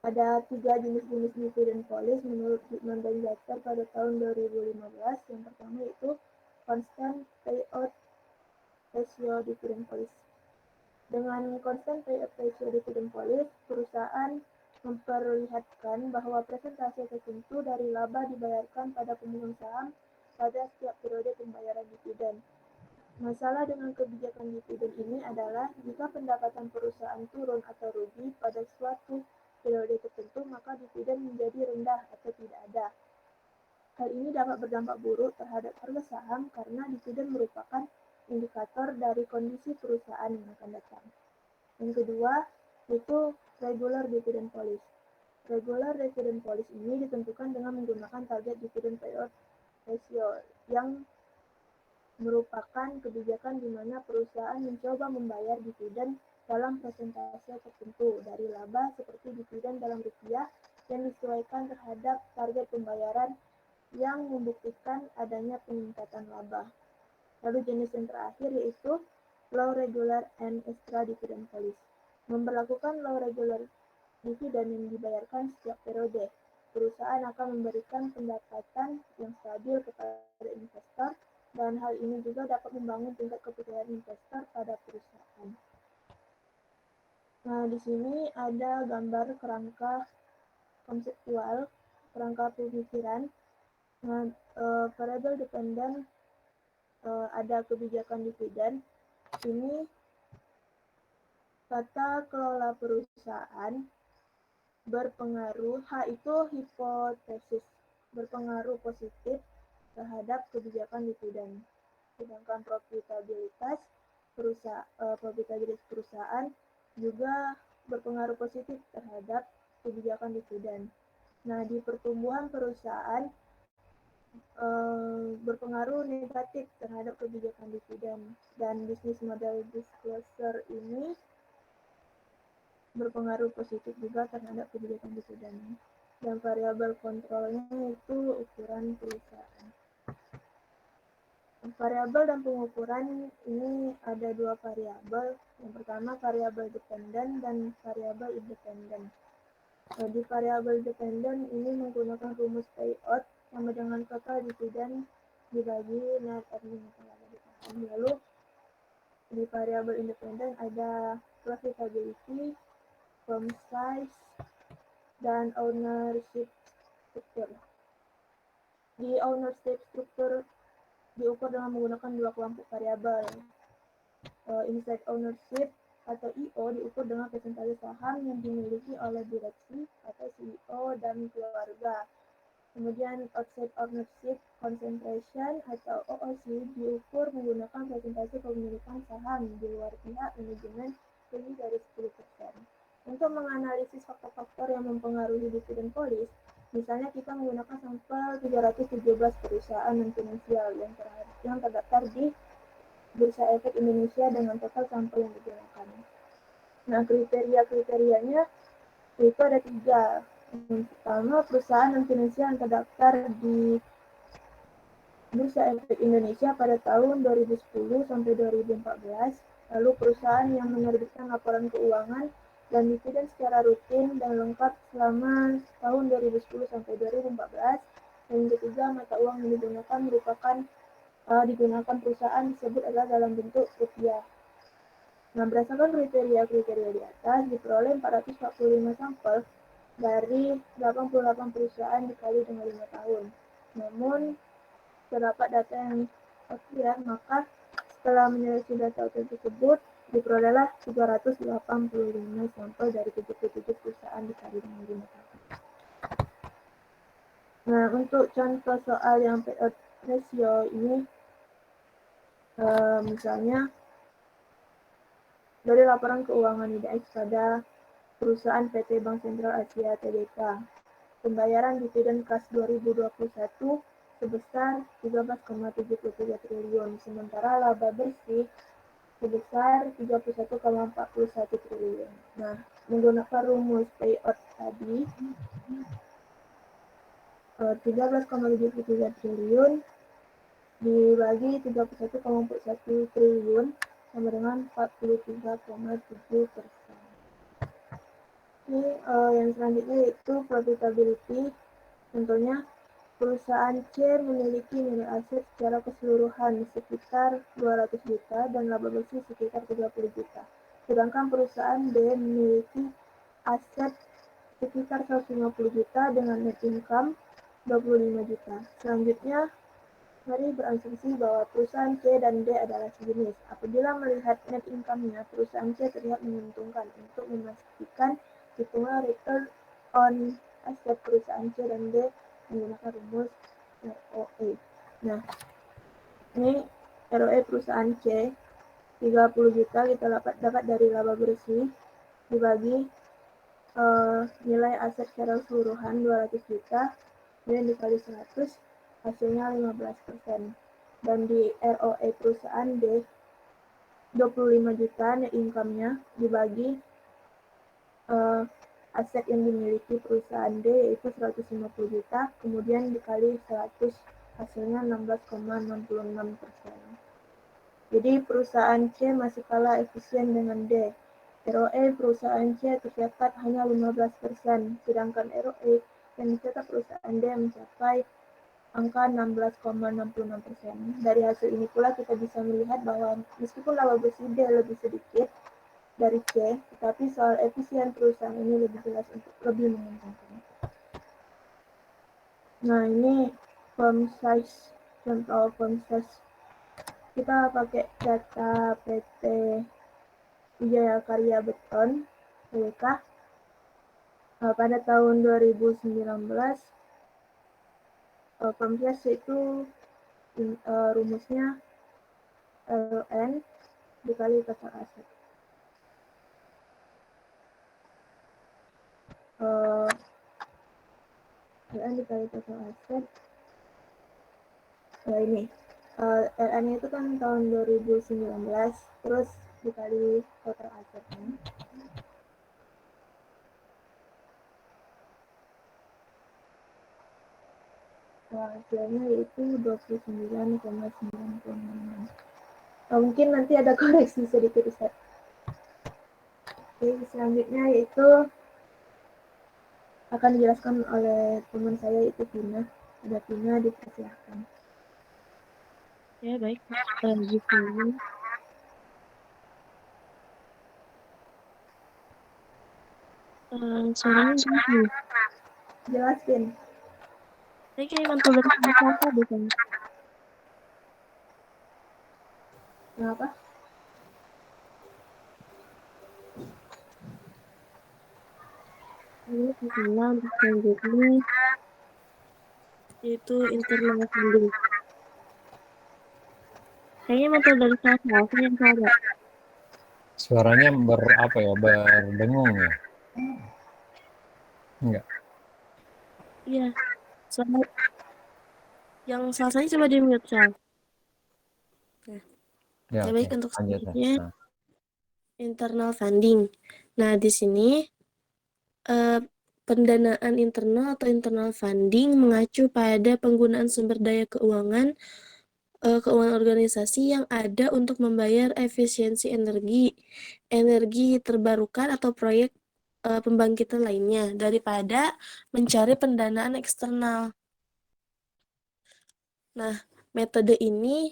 Ada 3 jenis-jenis dividen polis menurut Goodman dan Zatter pada tahun 2015. Yang pertama itu constant payout ratio dividen polis. Dengan constant payout ratio dividen polis, perusahaan memperlihatkan bahwa persentase tertentu dari laba dibayarkan pada pemegang saham pada setiap periode pembayaran dividen. Masalah dengan kebijakan dividen ini adalah jika pendapatan perusahaan turun atau rugi pada suatu periode tertentu, maka dividen menjadi rendah atau tidak ada. Hal ini dapat berdampak buruk terhadap harga saham karena dividen merupakan indikator dari kondisi perusahaan yang akan datang. Yang kedua, itu regular dividend policy. Regular dividend policy ini ditentukan dengan menggunakan target dividend payout ratio yang merupakan kebijakan di mana perusahaan mencoba membayar dividen dalam persentase tertentu dari laba seperti dividen dalam rupiah yang disesuaikan terhadap target pembayaran yang membuktikan adanya peningkatan laba. Lalu jenis yang terakhir yaitu low regular and extra dividend policy. Memberlakukan low regular dividen yang dibayarkan setiap periode, perusahaan akan memberikan pendapatan yang stabil kepada investor dan hal ini juga dapat membangun tingkat kepercayaan investor pada perusahaan. Nah, di sini ada gambar kerangka konseptual, kerangka pemikiran. Nah, variable dependent ada kebijakan dividen. Ini tata kelola perusahaan berpengaruh, H itu hipotesis, berpengaruh positif terhadap kebijakan dividen. Sedangkan profitabilitas perusahaan juga berpengaruh positif terhadap kebijakan dividen. Nah, di pertumbuhan perusahaan berpengaruh negatif terhadap kebijakan dividen dan bisnis model disclosure ini berpengaruh positif juga terhadap kebijakan dividen. Dan variabel kontrolnya itu ukuran perusahaan. Variabel dan pengukuran ini ada 2 variabel. Yang pertama variabel dependen dan variabel independen. Di variabel dependen ini menggunakan rumus payout sama dengan total dividen dibagi net earning. Lalu di variabel independen ada profitability, firm size, dan ownership structure. Di ownership structure diukur dengan menggunakan 2 kelompok variabel. Inside ownership atau IO diukur dengan persentase saham yang dimiliki oleh direksi atau CEO dan keluarga. Kemudian outside ownership concentration atau OOC diukur menggunakan persentase kepemilikan saham di luar pihak manajemen lebih dari 10%. Untuk menganalisis faktor-faktor yang mempengaruhi dividen polis, misalnya kita menggunakan sampel 317 perusahaan non finansial yang terdaftar di Bursa Efek Indonesia dengan total sampel yang digunakan. Nah, kriteria-kriterianya itu ada 3. Yang pertama, perusahaan non finansial yang terdaftar di Bursa Efek Indonesia pada tahun 2010 sampai 2014. Lalu perusahaan yang menerbitkan laporan keuangan dan dividen secara rutin dan lengkap selama tahun 2010 sampai 2014. Dan yang ketiga, mata uang yang digunakan perusahaan tersebut adalah dalam bentuk rupiah. Nah, berdasarkan kriteria-kriteria di atas, diperoleh 445 sampel dari 88 perusahaan dikali dengan 5 tahun. Namun, terdapat data yang akurat, maka setelah menyeleksi data tersebut, diperolehlah 385 sampel dari 77 perusahaan dikali dengan 5 tahun. Nah, untuk contoh soal yang payout ratio ini, misalnya dari laporan keuangan IDX pada perusahaan PT Bank Sentral Asia Tbk, pembayaran dividen kas 2021 sebesar 13,73 triliun, sementara laba bersih sebesar 31,41 triliun. Nah, menggunakan rumus payout tadi, 13,73 triliun dibagi 31,41 triliun sama dengan 43,7%. Ini yang selanjutnya yaitu profitability. Contohnya, perusahaan C memiliki nilai aset secara keseluruhan sekitar 200 juta dan laba bersih sekitar 30 juta. Sedangkan perusahaan B memiliki aset sekitar 150 juta dengan net income 25 juta. Selanjutnya, mari berasumsi bahwa perusahaan C dan D adalah sejenis. Apabila melihat net income-nya, perusahaan C terlihat menguntungkan. Untuk memastikan hitungan return on asset perusahaan C dan D menggunakan rumus ROE. Nah, ini ROE perusahaan C 30 juta kita dapat dari laba bersih dibagi nilai aset secara keseluruhan 200 juta dan dikali 100 hasilnya 15%. Dan di ROE perusahaan D 25 juta net income-nya dibagi aset yang dimiliki perusahaan D yaitu 150 juta, kemudian dikali 100 hasilnya 16,66%. Jadi perusahaan C masih kalah efisien dengan D. ROE perusahaan C tercatat hanya 15%, sedangkan ROE yang dicatat perusahaan D mencapai angka 16,66%. Dari hasil ini pula kita bisa melihat bahwa meskipun laba bersih D lebih sedikit dari C, tetapi soal efisien perusahaan ini lebih jelas untuk lebih menguntungkan. Nah, ini firm size, contoh firm size. Kita pakai data PT Wijaya Karya Beton, TWK. Pada tahun 2019, firm size itu rumusnya LN dikali total aset. LN dikali total aset. Ini LN itu kan tahun 2019, terus dikali total asetnya. Hasilnya yaitu 29,96. Mungkin nanti ada koreksi sedikit Ustaz. Oke, selanjutnya yaitu akan dijelaskan oleh teman saya yaitu Tina. Ada Tina, dipersilakan. Ya, baik. Gitu. Suaranya jelas nih. Jelasin. Saya kayak mantul dari apa deh kan? Kenapa? Ini misalnya untuk selanjutnya yaitu internal funding. Kayaknya mantul dari saya yang salah. Suaranya berdengung ya? Enggak. Iya. Soalnya yang salah saya coba di mute Sal. Nah, Ya, baik oke. untuk Lanjut. selanjutnya Nah. internal funding. Nah, di sini pendanaan internal atau internal funding mengacu pada penggunaan sumber daya keuangan organisasi yang ada untuk membayar efisiensi energi terbarukan atau proyek pembangkitan lainnya daripada mencari pendanaan eksternal. Nah, metode ini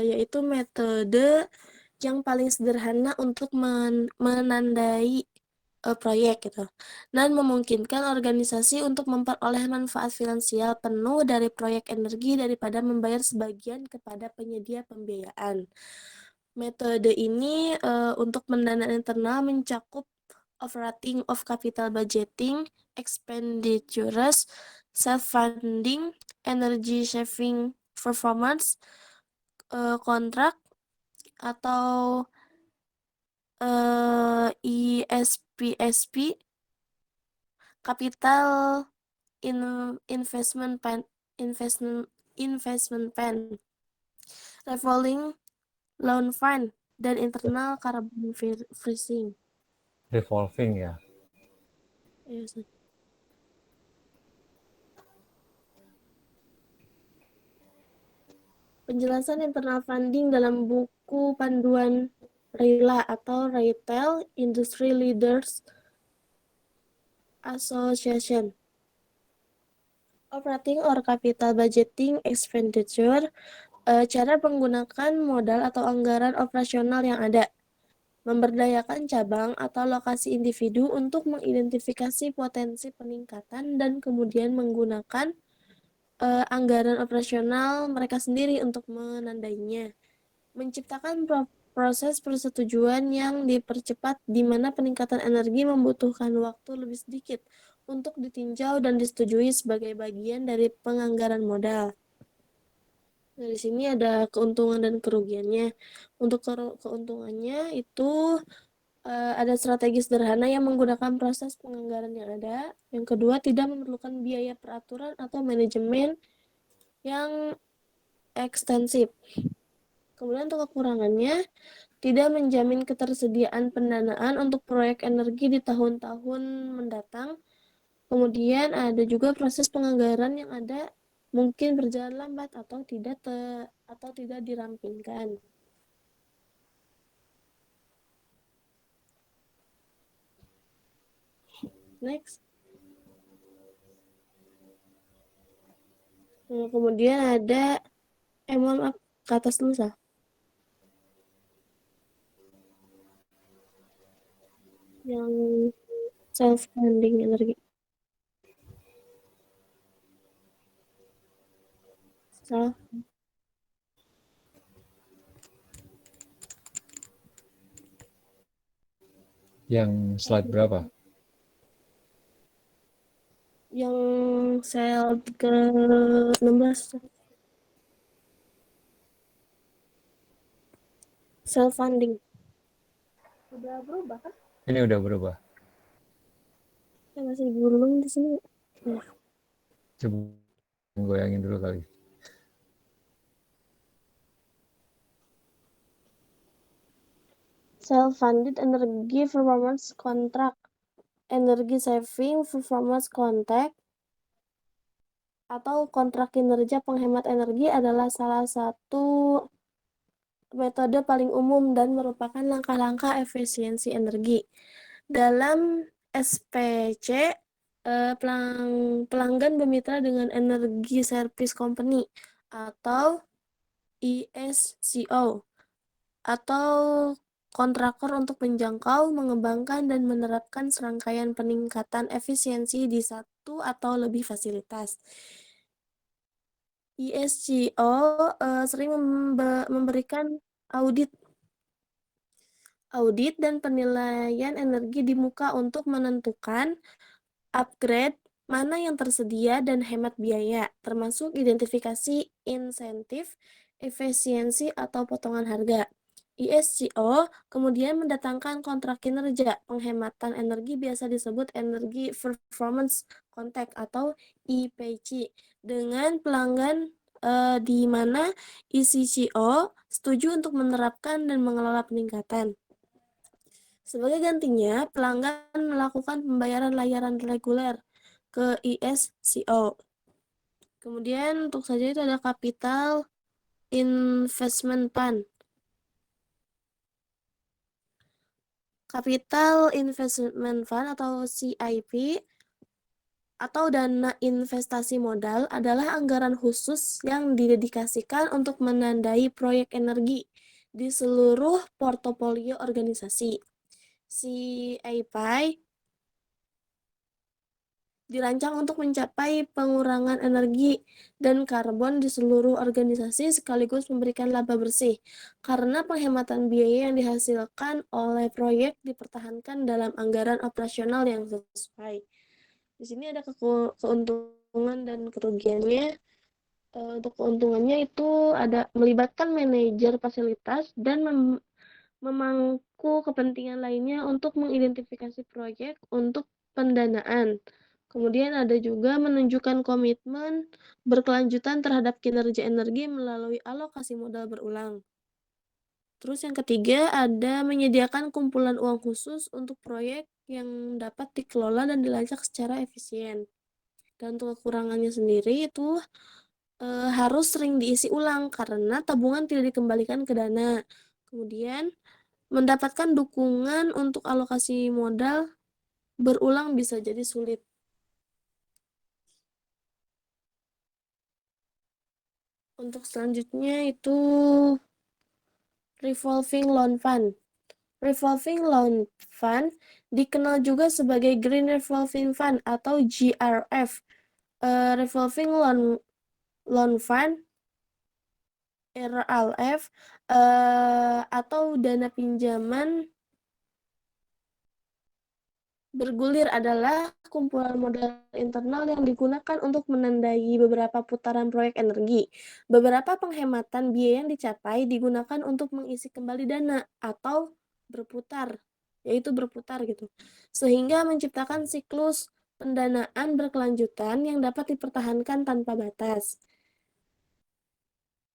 yaitu metode yang paling sederhana untuk menandai proyek gitu, dan memungkinkan organisasi untuk memperoleh manfaat finansial penuh dari proyek energi daripada membayar sebagian kepada penyedia pembiayaan. Metode ini untuk pendanaan internal mencakup operating of capital budgeting, expenditures, self-funding, energy saving performance, kontrak, atau ISPSP, capital investment plan, revolving loan fund, dan internal carbon freezing. Revolving ya. Yes. Penjelasan internal funding dalam buku panduan RILA atau Retail Industry Leaders Association. Operating or capital budgeting expenditure, cara menggunakan modal atau anggaran operasional yang ada. Memberdayakan cabang atau lokasi individu untuk mengidentifikasi potensi peningkatan dan kemudian menggunakan anggaran operasional mereka sendiri untuk menandainya. Menciptakan proses persetujuan yang dipercepat di mana peningkatan energi membutuhkan waktu lebih sedikit untuk ditinjau dan disetujui sebagai bagian dari penganggaran modal. Dari sini ada keuntungan dan kerugiannya. Untuk keuntungannya itu ada strategi sederhana yang menggunakan proses penganggaran yang ada. Yang kedua, tidak memerlukan biaya peraturan atau manajemen yang ekstensif. Kemudian untuk kekurangannya, tidak menjamin ketersediaan pendanaan untuk proyek energi di tahun-tahun mendatang. Kemudian ada juga proses penganggaran yang ada mungkin berjalan lambat atau tidak dirampingkan. Next. Nah, kemudian ada mohon maaf, ke atas dulu sah. Yang self funding energi. Salah. Yang slide berapa? Yang sel ke-16. Self funding. Udah berubah kan? Ini udah berubah. Ya, masih digulung di sini. Nah. Coba goyangin dulu kali. Self-funded energy performance contract, energy saving performance contract, atau kontrak kinerja penghemat energi adalah salah satu metode paling umum dan merupakan langkah-langkah efisiensi energi. Dalam SPC, pelanggan bermitra dengan Energy Service Company atau ESCO atau kontraktor untuk menjangkau, mengembangkan, dan menerapkan serangkaian peningkatan efisiensi di satu atau lebih fasilitas. ESCO sering memberikan audit dan penilaian energi di muka untuk menentukan upgrade mana yang tersedia dan hemat biaya, termasuk identifikasi insentif, efisiensi, atau potongan harga. ESCO kemudian mendatangkan kontrak kinerja penghematan energi biasa disebut Energy Performance Contract atau EPC dengan pelanggan di mana ECCO setuju untuk menerapkan dan mengelola peningkatan. Sebagai gantinya, pelanggan melakukan pembayaran layanan reguler ke ESCO. Kemudian untuk saja itu ada Capital Investment Fund. Capital Investment Fund atau CIP atau dana investasi modal adalah anggaran khusus yang didedikasikan untuk menandai proyek energi di seluruh portofolio organisasi. CIP dirancang untuk mencapai pengurangan energi dan karbon di seluruh organisasi sekaligus memberikan laba bersih karena penghematan biaya yang dihasilkan oleh proyek dipertahankan dalam anggaran operasional yang sesuai. Di sini ada keuntungan dan kerugiannya. Untuk keuntungannya itu ada melibatkan manajer fasilitas dan memangku kepentingan lainnya untuk mengidentifikasi proyek untuk pendanaan. Kemudian ada juga menunjukkan komitmen berkelanjutan terhadap kinerja energi melalui alokasi modal berulang. Terus yang ketiga ada menyediakan kumpulan uang khusus untuk proyek yang dapat dikelola dan dilacak secara efisien. Dan untuk kekurangannya sendiri itu harus sering diisi ulang karena tabungan tidak dikembalikan ke dana. Kemudian mendapatkan dukungan untuk alokasi modal berulang bisa jadi sulit. Untuk selanjutnya itu revolving loan fund. Revolving loan fund dikenal juga sebagai Green Revolving Fund atau GRF. Revolving loan fund RLF atau dana pinjaman bergulir adalah kumpulan modal internal yang digunakan untuk menandai beberapa putaran proyek energi. Beberapa penghematan biaya yang dicapai digunakan untuk mengisi kembali dana atau berputar, yaitu berputar gitu. Sehingga menciptakan siklus pendanaan berkelanjutan yang dapat dipertahankan tanpa batas.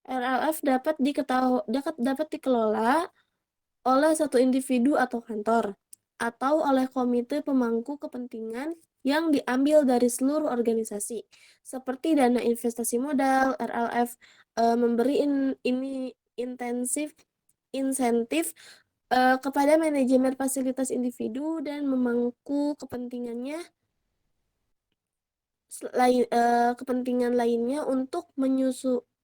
RLF dapat dikelola oleh satu individu atau kantor, atau oleh komite pemangku kepentingan yang diambil dari seluruh organisasi. Seperti dana investasi modal, RLF memberi insentif kepada manajemen fasilitas individu dan memangku kepentingan lainnya untuk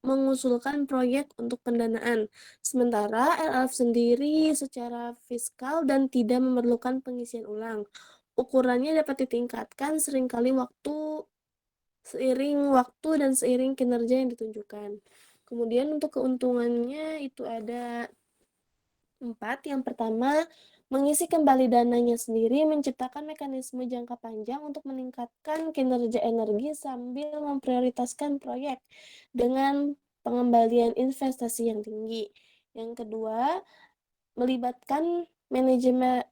mengusulkan proyek untuk pendanaan. Sementara RLF sendiri secara fiskal dan tidak memerlukan pengisian ulang. Ukurannya dapat ditingkatkan seiring waktu dan seiring kinerja yang ditunjukkan. Kemudian untuk keuntungannya itu ada 4. Yang pertama, mengisi kembali dananya sendiri menciptakan mekanisme jangka panjang untuk meningkatkan kinerja energi sambil memprioritaskan proyek dengan pengembalian investasi yang tinggi. Yang kedua, melibatkan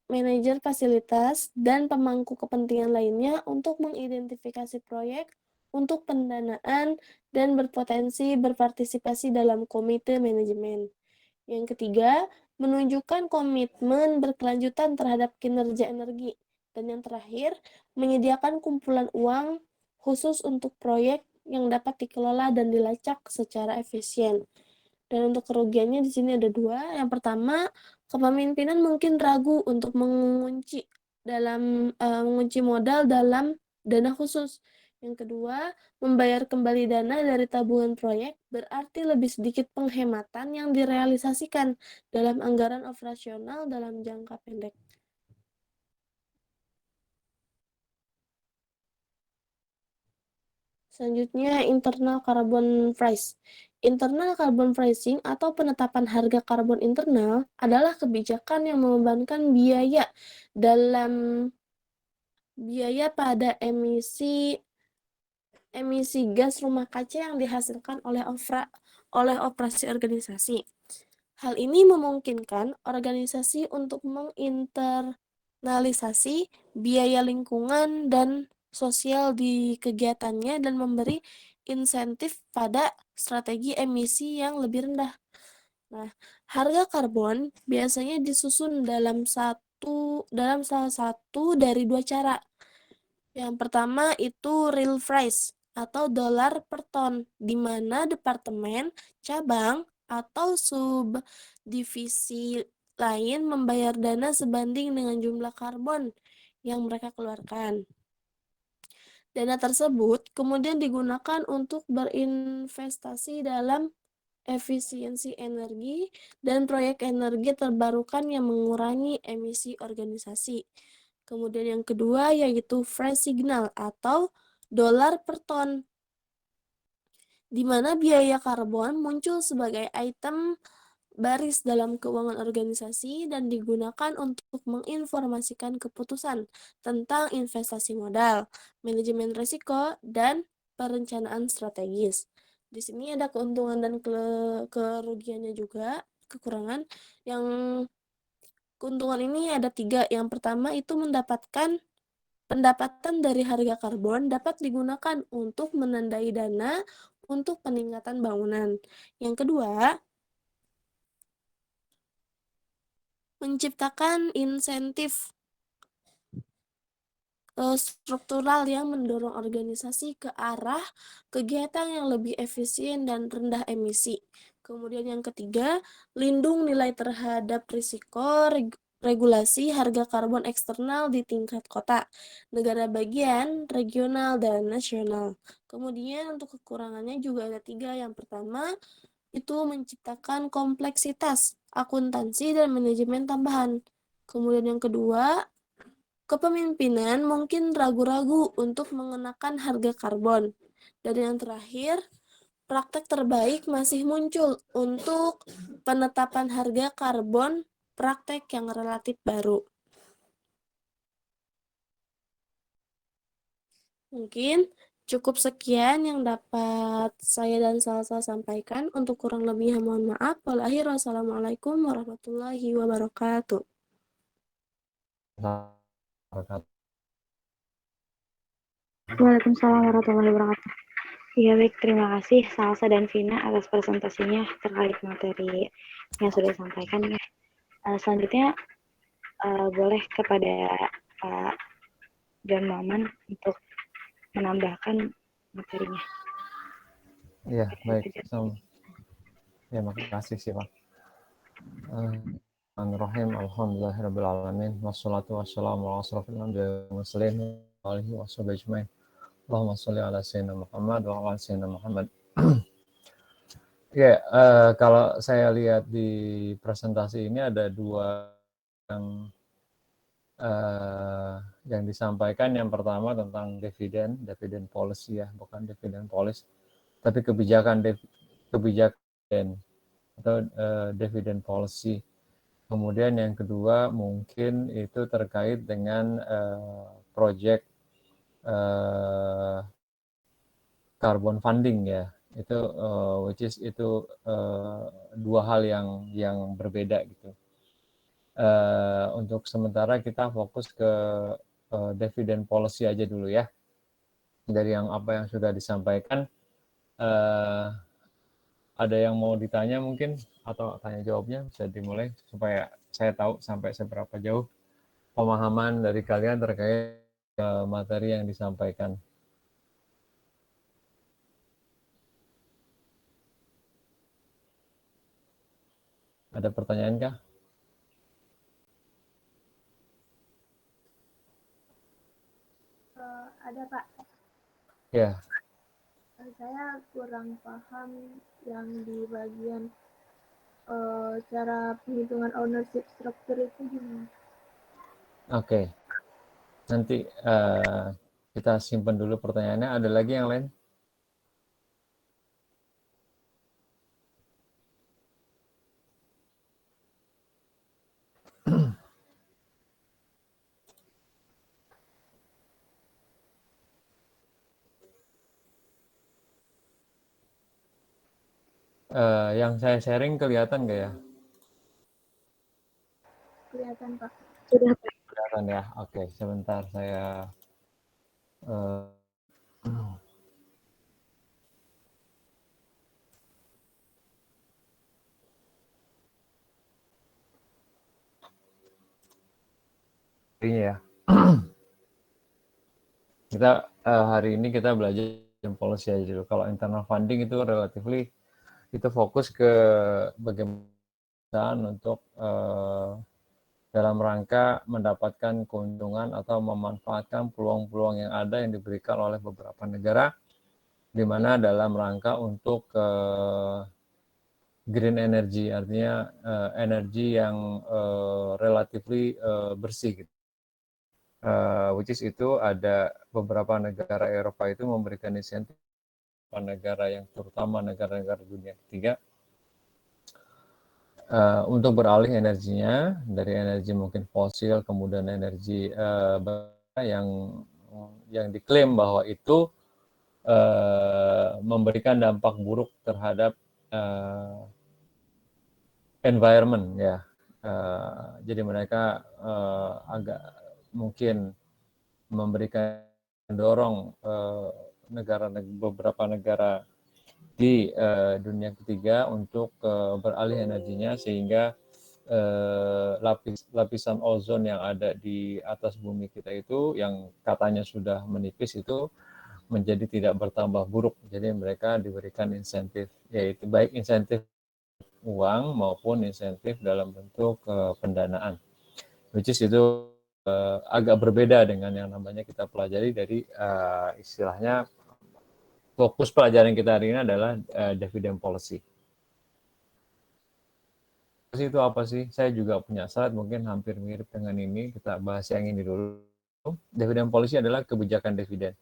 manajer fasilitas dan pemangku kepentingan lainnya untuk mengidentifikasi proyek untuk pendanaan dan berpotensi berpartisipasi dalam komite manajemen. Yang ketiga, menunjukkan komitmen berkelanjutan terhadap kinerja energi. Dan yang terakhir, menyediakan kumpulan uang khusus untuk proyek yang dapat dikelola dan dilacak secara efisien. Dan untuk kerugiannya di sini ada 2. Yang pertama, kepemimpinan mungkin ragu untuk mengunci modal dalam dana khusus. Yang kedua, membayar kembali dana dari tabungan proyek berarti lebih sedikit penghematan yang direalisasikan dalam anggaran operasional dalam jangka pendek. Selanjutnya, internal carbon price. Internal carbon pricing atau penetapan harga karbon internal adalah kebijakan yang membebankan biaya pada emisi gas rumah kaca yang dihasilkan oleh operasi organisasi. Hal ini memungkinkan organisasi untuk menginternalisasi biaya lingkungan dan sosial di kegiatannya dan memberi insentif pada strategi emisi yang lebih rendah. Nah, harga karbon biasanya disusun dalam salah satu dari 2 cara. Yang pertama itu real price atau dolar per ton, di mana departemen, cabang, atau subdivisi lain membayar dana sebanding dengan jumlah karbon yang mereka keluarkan. Dana tersebut kemudian digunakan untuk berinvestasi dalam efisiensi energi dan proyek energi terbarukan yang mengurangi emisi organisasi. Kemudian yang kedua yaitu price signal atau dolar per ton, di mana biaya karbon muncul sebagai item baris dalam keuangan organisasi dan digunakan untuk menginformasikan keputusan tentang investasi modal, manajemen risiko, dan perencanaan strategis. Di sini ada keuntungan dan kerugiannya juga, kekurangan. Yang keuntungan ini ada 3. Yang pertama itu mendapatkan pendapatan dari harga karbon dapat digunakan untuk menandai dana untuk peningkatan bangunan. Yang kedua, menciptakan insentif struktural yang mendorong organisasi ke arah kegiatan yang lebih efisien dan rendah emisi. Kemudian yang ketiga, lindung nilai terhadap risiko regulasi harga karbon eksternal di tingkat kota, negara bagian, regional, dan nasional. Kemudian untuk kekurangannya juga ada 3. Yang pertama, itu menciptakan kompleksitas, akuntansi, dan manajemen tambahan. Kemudian yang kedua, kepemimpinan mungkin ragu-ragu untuk mengenakan harga karbon. Dan yang terakhir, praktek terbaik masih muncul untuk penetapan harga karbon, praktek yang relatif baru. Mungkin cukup sekian yang dapat saya dan Salsa sampaikan. Untuk kurang lebihnya mohon maaf. Wassalamualaikum warahmatullahi wabarakatuh. Waalaikumsalam warahmatullahi wabarakatuh. Iya baik, terima kasih Salsa dan Vina atas presentasinya terkait materi yang sudah disampaikan ya. Selanjutnya boleh kepada Pak John Maman untuk menambahkan materinya. Iya, baik. Ya, makasih sih, Pak. Bismillahirrahmanirrahim. Alhamdulillahirrahmanirrahim. Wassalatu wassalamu ala asrafil anbiya'i wal mursalin wa alihi wa sahbihi ajmain. Allahumma sholli ala sayyidina Muhammad wa ala sayyidina Muhammad. Ya, kalau saya lihat di presentasi ini ada 2 yang disampaikan. Yang pertama tentang dividen policy ya, bukan dividen policy, tapi kebijakan atau dividen policy. Kemudian yang kedua mungkin itu terkait dengan project carbon funding ya, itu which is itu 2 hal yang berbeda gitu. Untuk sementara kita fokus ke dividen policy aja dulu ya. Dari apa yang sudah disampaikan, ada yang mau ditanya mungkin atau tanya jawabnya bisa dimulai supaya saya tahu sampai seberapa jauh pemahaman dari kalian terkait materi yang disampaikan. Ada pertanyaan kah? Ada Pak. Ya. Saya kurang paham yang di bagian cara penghitungan ownership structure itu gimana? Oke. Nanti kita simpan dulu pertanyaannya. Ada lagi yang lain? Yang saya sharing kelihatan nggak ya? Kelihatan Pak. Sudah Pak. Kelihatan ya. Oke, sebentar saya ini ya. Kita hari ini kita belajar policy aja dulu. Kalau internal funding itu relatively itu fokus ke bagaimana untuk dalam rangka mendapatkan keuntungan atau memanfaatkan peluang-peluang yang ada yang diberikan oleh beberapa negara, di mana dalam rangka untuk green energy, artinya energi yang relatively bersih gitu. Which is itu ada beberapa negara Eropa itu memberikan insentif pada negara yang terutama negara-negara dunia ketiga untuk beralih energinya dari energi mungkin fosil kemudian energi yang diklaim bahwa itu memberikan dampak buruk terhadap environment ya. Jadi mereka agak mungkin memberikan dorong beberapa negara di dunia ketiga untuk beralih energinya sehingga lapisan ozon yang ada di atas bumi kita itu yang katanya sudah menipis itu menjadi tidak bertambah buruk. Jadi mereka diberikan insentif, yaitu baik insentif uang maupun insentif dalam bentuk pendanaan. which is itu agak berbeda dengan yang namanya kita pelajari dari istilahnya fokus pelajaran kita hari ini adalah dividend policy. Itu apa sih? Saya juga punya slide mungkin hampir mirip dengan ini. Kita bahas yang ini dulu. Dividend policy adalah kebijakan dividen.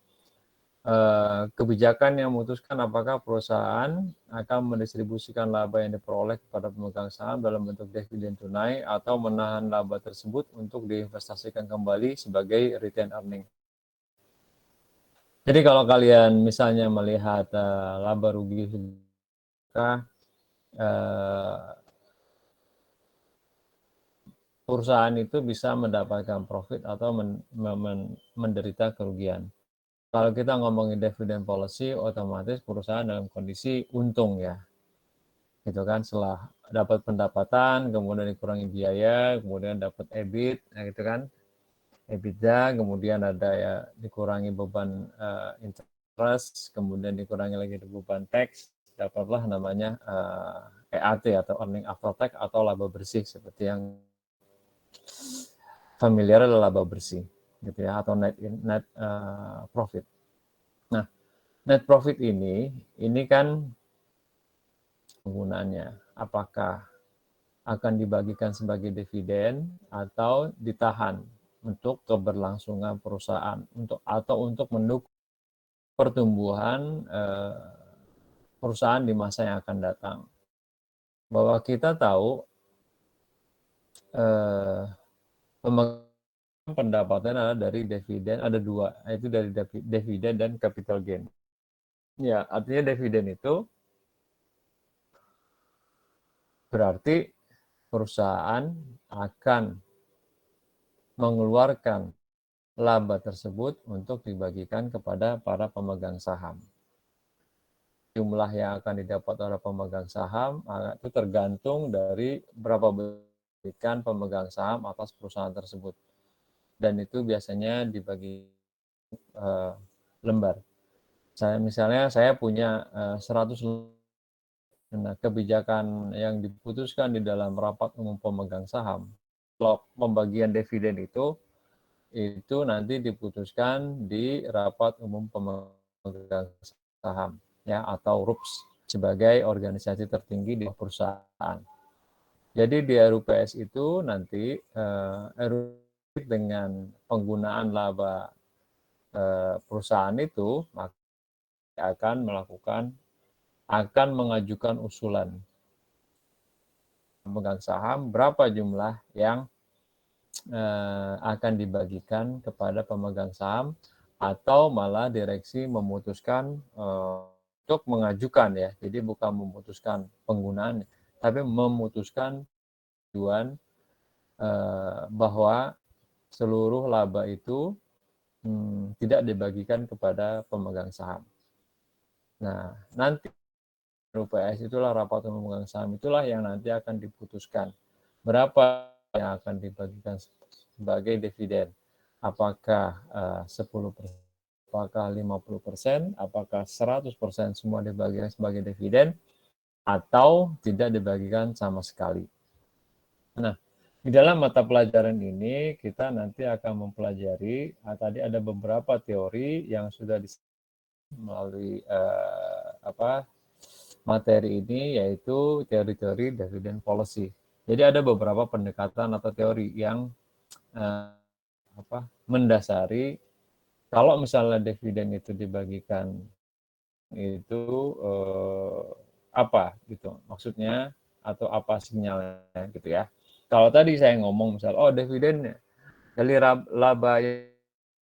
Kebijakan yang memutuskan apakah perusahaan akan mendistribusikan laba yang diperoleh kepada pemegang saham dalam bentuk dividen tunai atau menahan laba tersebut untuk diinvestasikan kembali sebagai retained earning. Jadi kalau kalian misalnya melihat laba rugi, perusahaan itu bisa mendapatkan profit atau menderita kerugian. Kalau kita ngomongin dividend policy, otomatis perusahaan dalam kondisi untung ya, gitu kan. Setelah dapat pendapatan, kemudian dikurangi biaya, kemudian dapat EBIT, gitu kan. EBITDA, kemudian ada ya dikurangi beban interest, kemudian dikurangi lagi beban tax, dapatlah namanya EAT atau earning after tax atau laba bersih seperti yang familiar adalah laba bersih gitu ya, atau net profit. Nah, net profit ini kan penggunaannya apakah akan dibagikan sebagai dividen atau ditahan untuk keberlangsungan perusahaan atau untuk mendukung pertumbuhan perusahaan di masa yang akan datang. Bahwa kita tahu pendapatan adalah dari dividen, ada dua, yaitu dari dividen dan capital gain. Ya, artinya dividen itu berarti perusahaan akan mengeluarkan laba tersebut untuk dibagikan kepada para pemegang saham. Jumlah yang akan didapat oleh pemegang saham itu tergantung dari berapa berikan pemegang saham atas perusahaan tersebut. Dan itu biasanya dibagi lembar. Misalnya saya punya 100 lembar. Nah, kebijakan yang diputuskan di dalam rapat umum pemegang saham, kalau pembagian dividen itu nanti diputuskan di rapat umum pemegang saham ya, atau RUPS sebagai organisasi tertinggi di perusahaan. Jadi di RUPS itu nanti RUPS dengan penggunaan laba perusahaan itu maka akan mengajukan usulan pemegang saham berapa jumlah yang akan dibagikan kepada pemegang saham, atau malah direksi memutuskan untuk mengajukan ya. Jadi bukan memutuskan penggunaan, tapi memutuskan tujuan bahwa seluruh laba itu tidak dibagikan kepada pemegang saham. Nah, nanti RUPS itulah rapat umum pemegang saham, itulah yang nanti akan diputuskan berapa yang akan dibagikan sebagai dividen. Apakah 10%, apakah 50%, apakah 100% semua dibagikan sebagai dividen, atau tidak dibagikan sama sekali. Nah, di dalam mata pelajaran ini kita nanti akan mempelajari, tadi ada beberapa teori yang sudah melalui materi ini, yaitu teori-teori dividend policy. Jadi ada beberapa pendekatan atau teori yang mendasari kalau misalnya dividen itu dibagikan itu apa gitu maksudnya, atau apa sinyalnya gitu ya. Kalau tadi saya ngomong misal dividen dari laba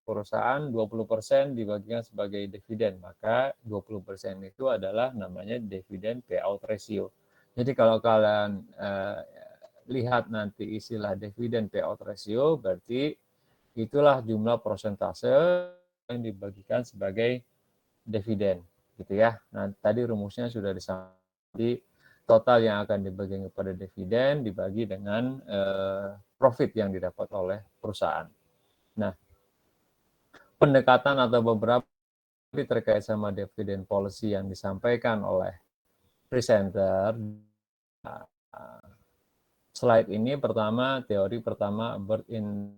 perusahaan 20% dibagikan sebagai dividen, maka 20% itu adalah namanya dividen payout ratio. Jadi kalau kalian lihat nanti istilah dividen payout ratio, berarti itulah jumlah persentase yang dibagikan sebagai dividen, gitu ya. Nah, tadi rumusnya sudah disampaikan. Total yang akan dibagikan kepada dividen dibagi dengan profit yang didapat oleh perusahaan. Nah, pendekatan atau beberapa terkait sama dividend policy yang disampaikan oleh presenter slide ini pertama, teori pertama bird in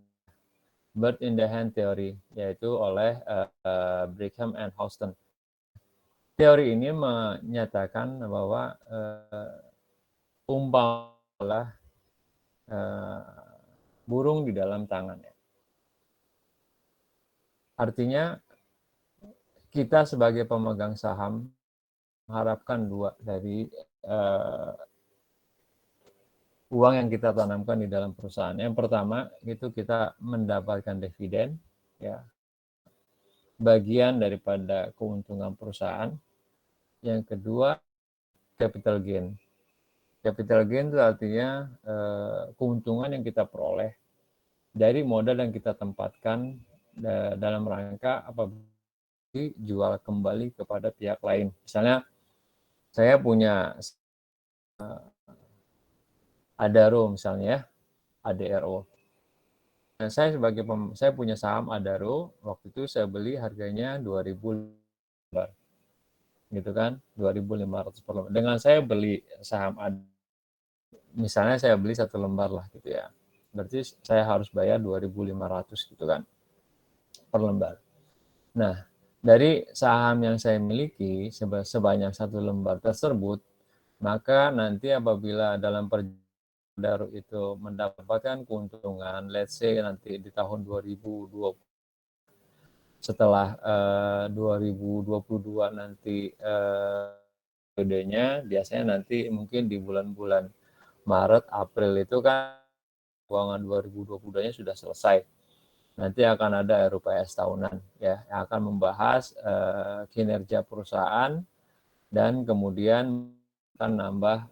the hand theory, yaitu oleh Brigham and Houston. Teori ini menyatakan bahwa umpamalah burung di dalam tangannya. Artinya kita sebagai pemegang saham mengharapkan dua dari uang yang kita tanamkan di dalam perusahaan. Yang pertama itu kita mendapatkan dividen, ya, bagian daripada keuntungan perusahaan. Yang kedua, capital gain. Capital gain itu artinya keuntungan yang kita peroleh dari modal yang kita tempatkan dalam rangka apabila dijual kembali kepada pihak lain. Misalnya saya punya Adaro misalnya ya, ADRO. Nah, saya punya saham Adaro, waktu itu saya beli harganya 2.000 lembar. Gitu kan, 2.500 per lembar. Dengan saya beli saham misalnya saya beli 1 lembar lah gitu ya. Berarti saya harus bayar 2.500 gitu kan per lembar. Nah, dari saham yang saya miliki sebanyak 1 lembar tersebut, maka nanti apabila dalam Adaro itu mendapatkan keuntungan, let's say nanti di tahun 2020 setelah 2022 nanti periodenya, biasanya nanti mungkin di bulan-bulan Maret, April itu kan keuangan 2022-nya sudah selesai. Nanti akan ada RUPS tahunan ya yang akan membahas kinerja perusahaan dan kemudian akan nambah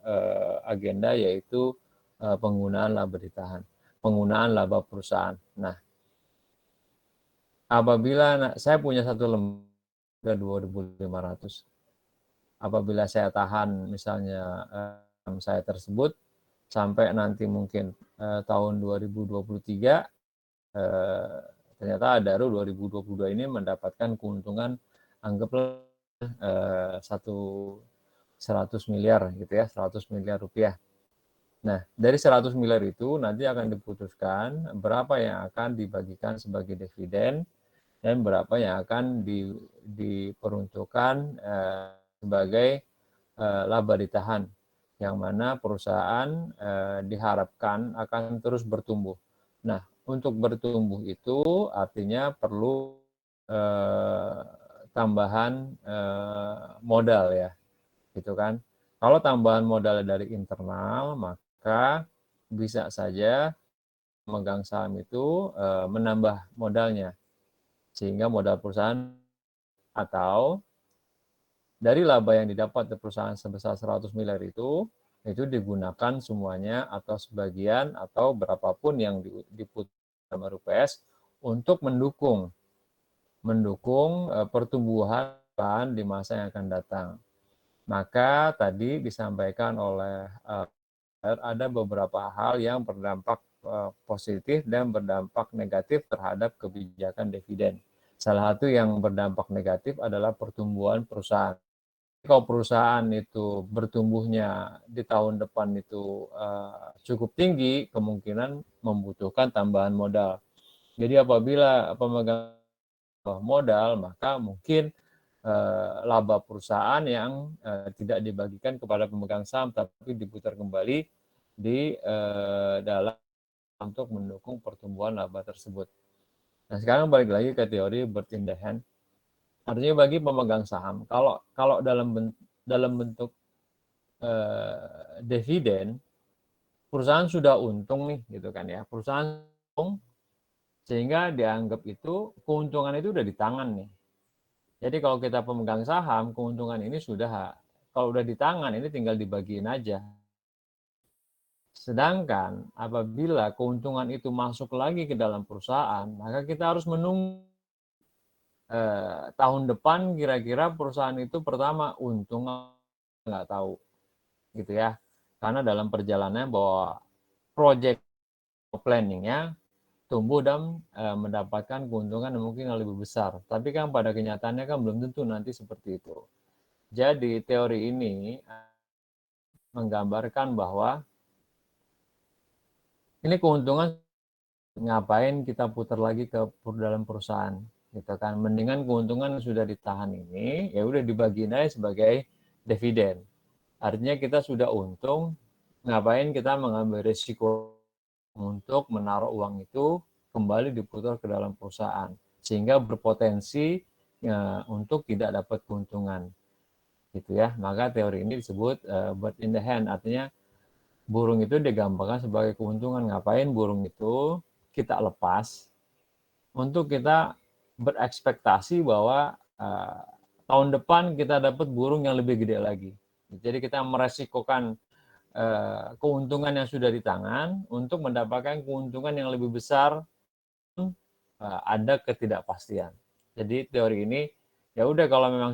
agenda yaitu penggunaan laba ditahan, penggunaan laba perusahaan. Nah, apabila saya punya 1 lembar 2.500, apabila saya tahan misalnya saya tersebut sampai nanti mungkin tahun 2023 ternyata Adaro 2022 ini mendapatkan keuntungan anggaplah 100 miliar gitu ya, 100 miliar rupiah. Nah, dari 100 miliar itu nanti akan diputuskan berapa yang akan dibagikan sebagai dividen dan berapa yang akan diperuntukkan sebagai laba ditahan, yang mana perusahaan diharapkan akan terus bertumbuh. Nah, untuk bertumbuh itu artinya perlu tambahan modal ya, gitu kan. Kalau tambahan modal dari internal, maka bisa saja pemegang saham itu menambah modalnya, sehingga modal perusahaan atau dari laba yang didapat dari perusahaan sebesar 100 miliar itu digunakan semuanya atau sebagian atau berapapun yang diputuskan sama RUPS untuk mendukung pertumbuhan di masa yang akan datang. Maka tadi disampaikan oleh ada beberapa hal yang berdampak positif dan berdampak negatif terhadap kebijakan dividen. Salah satu yang berdampak negatif adalah pertumbuhan perusahaan. Kalau perusahaan itu bertumbuhnya di tahun depan itu cukup tinggi, kemungkinan membutuhkan tambahan modal. Jadi apabila pemegang modal, maka mungkin laba perusahaan yang tidak dibagikan kepada pemegang saham, tapi diputar kembali di dalam untuk mendukung pertumbuhan laba tersebut. Nah, sekarang balik lagi ke teori bird in the hand. Artinya bagi pemegang saham, kalau dalam bentuk dividen, perusahaan sudah untung nih, gitu kan ya. Perusahaan untung sehingga dianggap itu keuntungan itu udah di tangan nih. Jadi kalau kita pemegang saham, keuntungan ini kalau udah di tangan ini tinggal dibagiin aja. Sedangkan apabila keuntungan itu masuk lagi ke dalam perusahaan, maka kita harus menunggu tahun depan kira-kira perusahaan itu pertama untung nggak tahu gitu ya, karena dalam perjalanannya bahwa project planningnya tumbuh dan mendapatkan keuntungan yang mungkin lebih besar, tapi kan pada kenyataannya kan belum tentu nanti seperti itu. Jadi teori ini menggambarkan bahwa ini keuntungan ngapain kita putar lagi ke dalam perusahaan gitu kan, mendingan keuntungan sudah ditahan ini ya udah dibagiin aja sebagai dividen, artinya kita sudah untung, ngapain kita mengambil risiko untuk menaruh uang itu kembali diputar ke dalam perusahaan sehingga berpotensi untuk tidak dapat keuntungan gitu ya. Maka teori ini disebut bird in the hand, artinya burung itu digambarkan sebagai keuntungan. Ngapain burung itu kita lepas untuk kita berekspektasi bahwa tahun depan kita dapat burung yang lebih gede lagi. Jadi kita meresikokan keuntungan yang sudah di tangan untuk mendapatkan keuntungan yang lebih besar, ada ketidakpastian. Jadi teori ini ya udah kalau memang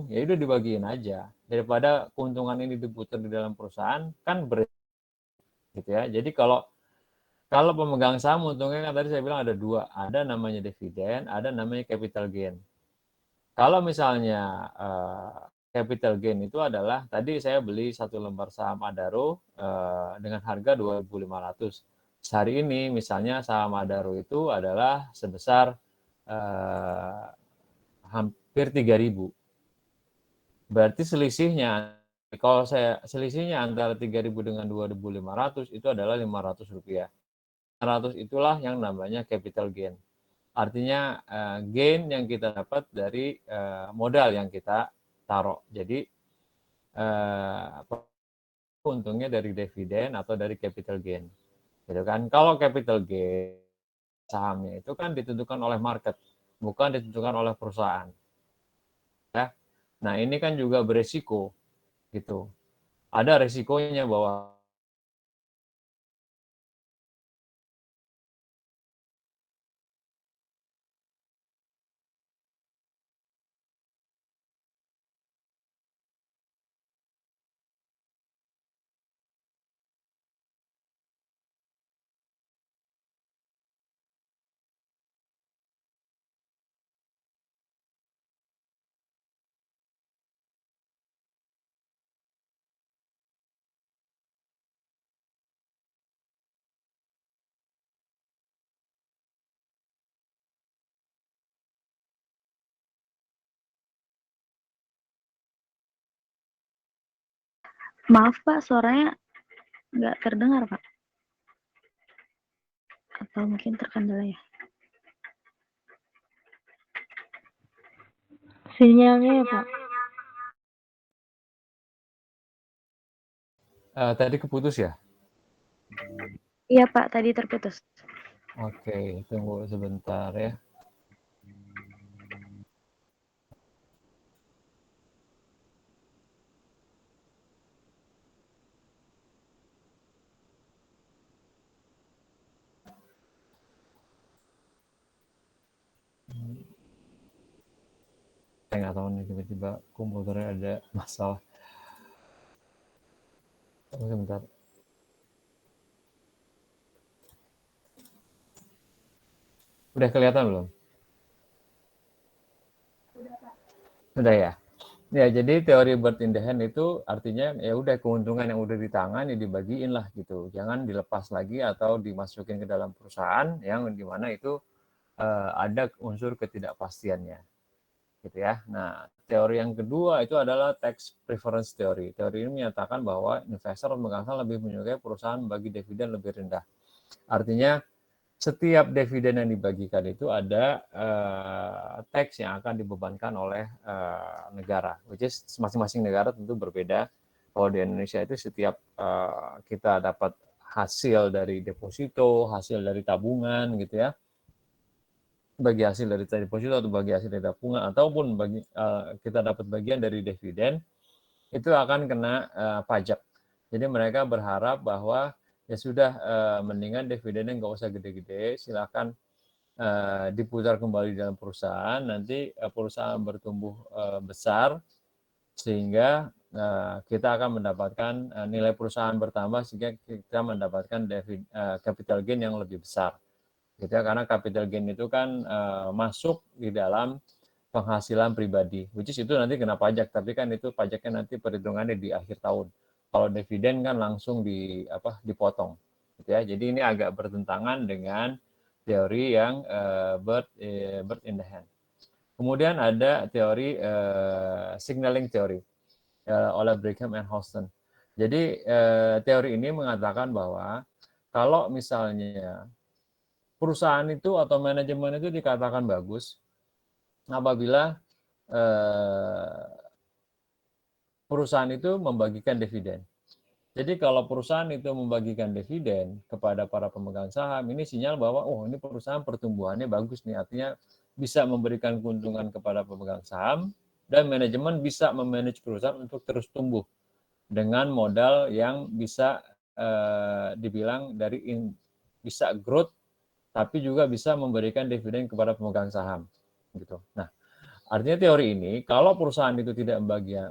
ya udah dibagiin aja daripada keuntungan ini diputar di dalam perusahaan kan gitu ya. Jadi kalau pemegang saham untungnya kan tadi saya bilang ada dua, ada namanya dividen, ada namanya capital gain. Kalau misalnya capital gain itu adalah tadi saya beli satu lembar saham Adaro dengan harga 2.500. Hari ini misalnya saham Adaro itu adalah sebesar hampir 3.000. Berarti selisihnya kalau selisihnya antara 3.000 dengan 2.500 itu adalah Rp500. 500 itulah yang namanya capital gain. Artinya gain yang kita dapat dari modal yang kita taruh. Jadi untungnya dari dividen atau dari capital gain. Gitu kan. Kalau capital gain sahamnya itu kan ditentukan oleh market, bukan ditentukan oleh perusahaan. Ya. Nah, ini kan juga beresiko gitu. Ada resikonya bahwa Maaf Pak, suaranya nggak terdengar Pak. Atau mungkin terkendala ya? Sinyalnya ya Pak. tadi keputus ya? Iya Pak, tadi terputus. Oke, tunggu sebentar ya. Saya nggak tahu nih tiba-tiba komputernya ada masalah. Tunggu sebentar. Udah kelihatan belum? Sudah ya. Ya, jadi teori bird in the hand itu artinya ya udah keuntungan yang udah di tangan ya dibagiin lah gitu. Jangan dilepas lagi atau dimasukin ke dalam perusahaan yang dimana itu ada unsur ketidakpastiannya. Gitu ya. Nah, teori yang kedua itu adalah tax preference theory. Teori ini menyatakan bahwa investor pemegang saham lebih menyukai perusahaan bagi dividen lebih rendah. Artinya setiap dividen yang dibagikan itu ada tax yang akan dibebankan oleh negara, which is masing-masing negara tentu berbeda. Kalau di Indonesia itu setiap kita dapat hasil dari deposito, hasil dari tabungan gitu ya, bagi hasil dari deposito atau bagi hasil dari tabungan ataupun bagi kita dapat bagian dari dividen itu akan kena pajak. Jadi mereka berharap bahwa ya sudah mendingan dividennya nggak usah gede-gede, silakan diputar kembali dalam perusahaan, nanti perusahaan bertumbuh besar sehingga kita akan mendapatkan nilai perusahaan bertambah sehingga kita mendapatkan capital gain yang lebih besar. Gitu ya, karena capital gain itu kan masuk di dalam penghasilan pribadi, which is itu nanti kena pajak, tapi kan itu pajaknya nanti perhitungannya di akhir tahun. Kalau dividen kan langsung dipotong. gitu ya. Jadi ini agak bertentangan dengan teori yang bird in the hand. Kemudian ada teori signaling theory oleh Brigham and Houston. Jadi teori ini mengatakan bahwa kalau misalnya perusahaan itu atau manajemen itu dikatakan bagus apabila perusahaan itu membagikan dividen. Jadi kalau perusahaan itu membagikan dividen kepada para pemegang saham, ini sinyal bahwa oh ini perusahaan pertumbuhannya bagus nih, artinya bisa memberikan keuntungan kepada pemegang saham dan manajemen bisa memanage perusahaan untuk terus tumbuh dengan modal yang bisa dibilang bisa growth tapi juga bisa memberikan dividen kepada pemegang saham gitu. Nah, artinya teori ini, kalau perusahaan itu tidak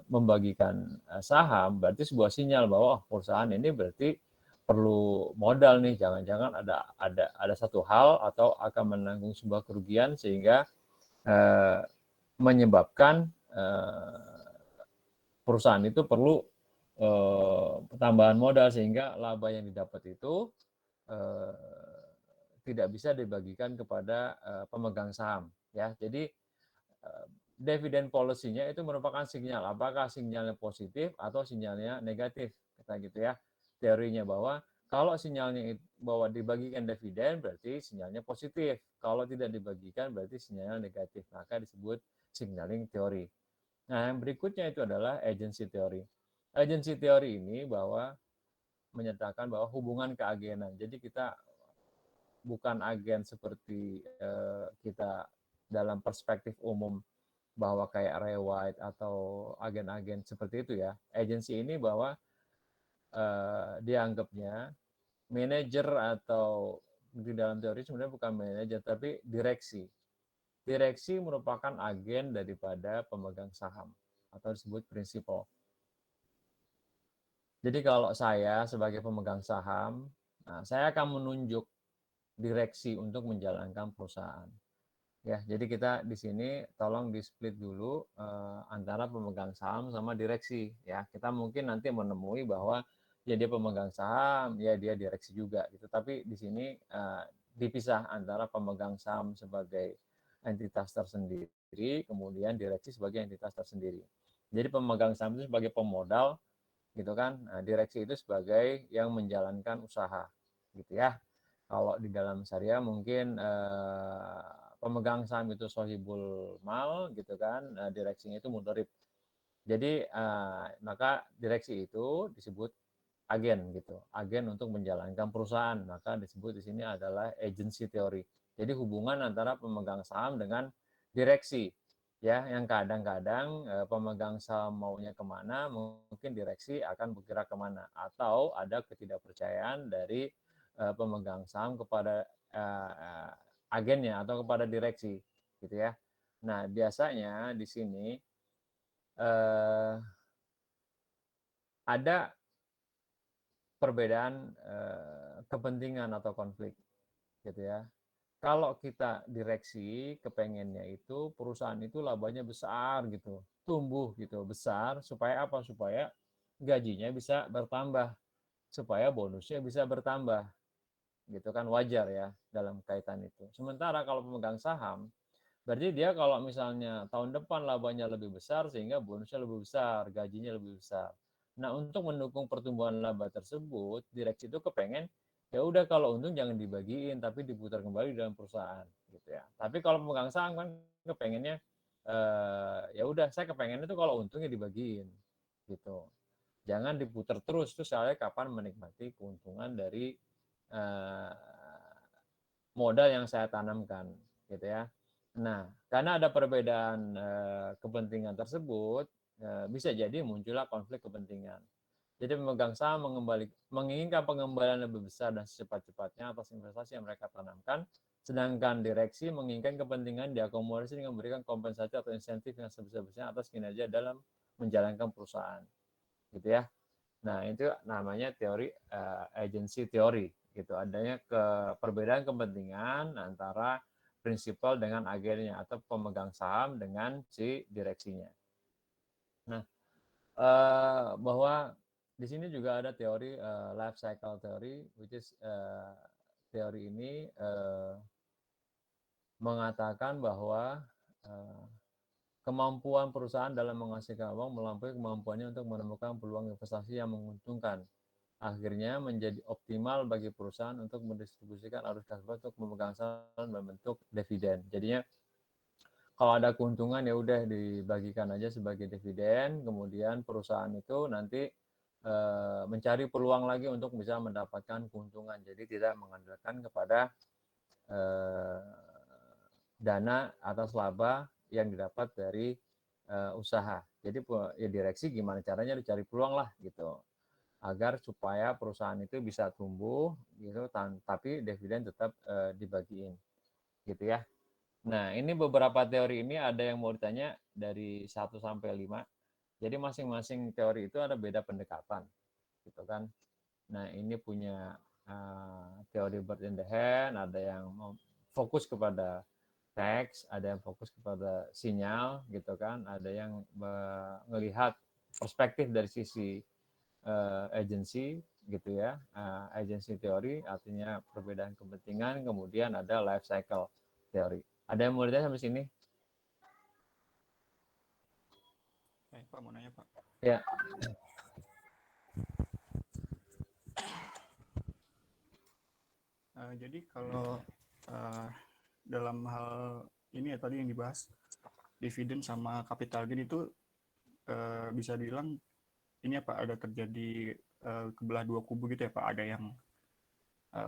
membagikan saham, berarti sebuah sinyal bahwa perusahaan ini berarti perlu modal nih, jangan-jangan ada satu hal atau akan menanggung sebuah kerugian sehingga menyebabkan perusahaan itu perlu tambahan modal sehingga laba yang didapat itu tidak bisa dibagikan kepada pemegang saham ya. Jadi dividend policy-nya itu merupakan sinyal, apakah sinyalnya positif atau sinyalnya negatif, kata gitu ya. Teorinya bahwa kalau sinyalnya bahwa dibagikan dividen berarti sinyalnya positif, kalau tidak dibagikan berarti sinyalnya negatif, maka disebut signaling teori. Nah, yang berikutnya itu adalah agency teori. Agency teori ini bahwa menyatakan bahwa hubungan keagenan. Jadi kita bukan agen seperti kita dalam perspektif umum bahwa kayak Ray White atau agen-agen seperti itu ya. Agensi ini bahwa dianggapnya manajer atau di dalam teori sebenarnya bukan manajer tapi direksi. Direksi merupakan agen daripada pemegang saham atau disebut prinsipal. Jadi kalau saya sebagai pemegang saham, nah saya akan menunjuk direksi untuk menjalankan perusahaan. Ya, jadi kita di sini tolong di-split dulu antara pemegang saham sama direksi ya. Kita mungkin nanti menemui bahwa ya dia pemegang saham, ya dia direksi juga gitu. Tapi di sini dipisah antara pemegang saham sebagai entitas tersendiri, kemudian direksi sebagai entitas tersendiri. Jadi pemegang saham itu sebagai pemodal gitu kan. Nah, direksi itu sebagai yang menjalankan usaha gitu ya. Kalau di dalam syariah mungkin pemegang saham itu sohibul mal gitu kan, direksinya itu mudharib. Jadi maka direksi itu disebut agen gitu, agen untuk menjalankan perusahaan. Maka disebut di sini adalah agency teori. Jadi hubungan antara pemegang saham dengan direksi ya, yang kadang-kadang pemegang saham maunya kemana, mungkin direksi akan bergerak kemana, atau ada ketidakpercayaan dari pemegang saham kepada agennya atau kepada direksi gitu ya. Nah, biasanya di sini ada perbedaan kepentingan atau konflik gitu ya. Kalau kita direksi kepengennya itu perusahaan itu labanya besar gitu, tumbuh gitu, besar supaya apa? Supaya gajinya bisa bertambah, supaya bonusnya bisa bertambah. Gitu kan wajar ya dalam kaitan itu. Sementara kalau pemegang saham, berarti dia kalau misalnya tahun depan labanya lebih besar sehingga bonusnya lebih besar, gajinya lebih besar. Nah, untuk mendukung pertumbuhan laba tersebut, direksi itu kepengen ya udah kalau untung jangan dibagiin tapi diputar kembali dalam perusahaan gitu ya. Tapi kalau pemegang saham kan kepengennya ya udah saya kepengen itu kalau untungnya dibagiin gitu. Jangan diputar terus saya kapan menikmati keuntungan dari modal yang saya tanamkan gitu ya. Nah, karena ada perbedaan kepentingan tersebut, bisa jadi muncullah konflik kepentingan. Jadi pemegang saham menginginkan pengembalian lebih besar dan secepat-cepatnya atas investasi yang mereka tanamkan, sedangkan direksi menginginkan kepentingan diakomodasi dengan memberikan kompensasi atau insentif yang sebesar-besarnya atas kinerja dalam menjalankan perusahaan. Gitu ya. Nah, itu namanya teori agency teori gitu. Adanya perbedaan kepentingan antara prinsipal dengan agennya atau pemegang saham dengan si direksinya. Nah, bahwa Di sini juga ada teori life cycle theory, which is teori ini mengatakan bahwa kemampuan perusahaan dalam menghasilkan uang melampaui kemampuannya untuk menemukan peluang investasi yang menguntungkan. Akhirnya menjadi optimal bagi perusahaan untuk mendistribusikan arus kas untuk memegang saham dalam bentuk dividen. Jadinya kalau ada keuntungan ya udah dibagikan aja sebagai dividen, kemudian perusahaan itu nanti mencari peluang lagi untuk bisa mendapatkan keuntungan. Jadi tidak mengandalkan kepada dana atas laba yang didapat dari usaha. Jadi ya direksi gimana caranya dicari peluang lah gitu, agar supaya perusahaan itu bisa tumbuh gitu, tapi dividen tetap dibagiin gitu ya. Nah, ini beberapa teori ini ada yang mau ditanya dari 1 sampai 5. Jadi masing-masing teori itu ada beda pendekatan gitu kan. Nah, ini punya teori bird in the hand, ada yang fokus kepada teks, ada yang fokus kepada sinyal gitu kan, ada yang melihat perspektif dari sisi agency gitu ya, agency teori artinya perbedaan kepentingan, kemudian ada life cycle teori. Ada yang mau ditanya sampai sini? Pak mau nanya Pak. Ya. Jadi kalau dalam hal ini ya tadi yang dibahas dividen sama capital gain itu bisa dibilang ini apa ada terjadi kebelah dua kubu gitu ya Pak. Ada yang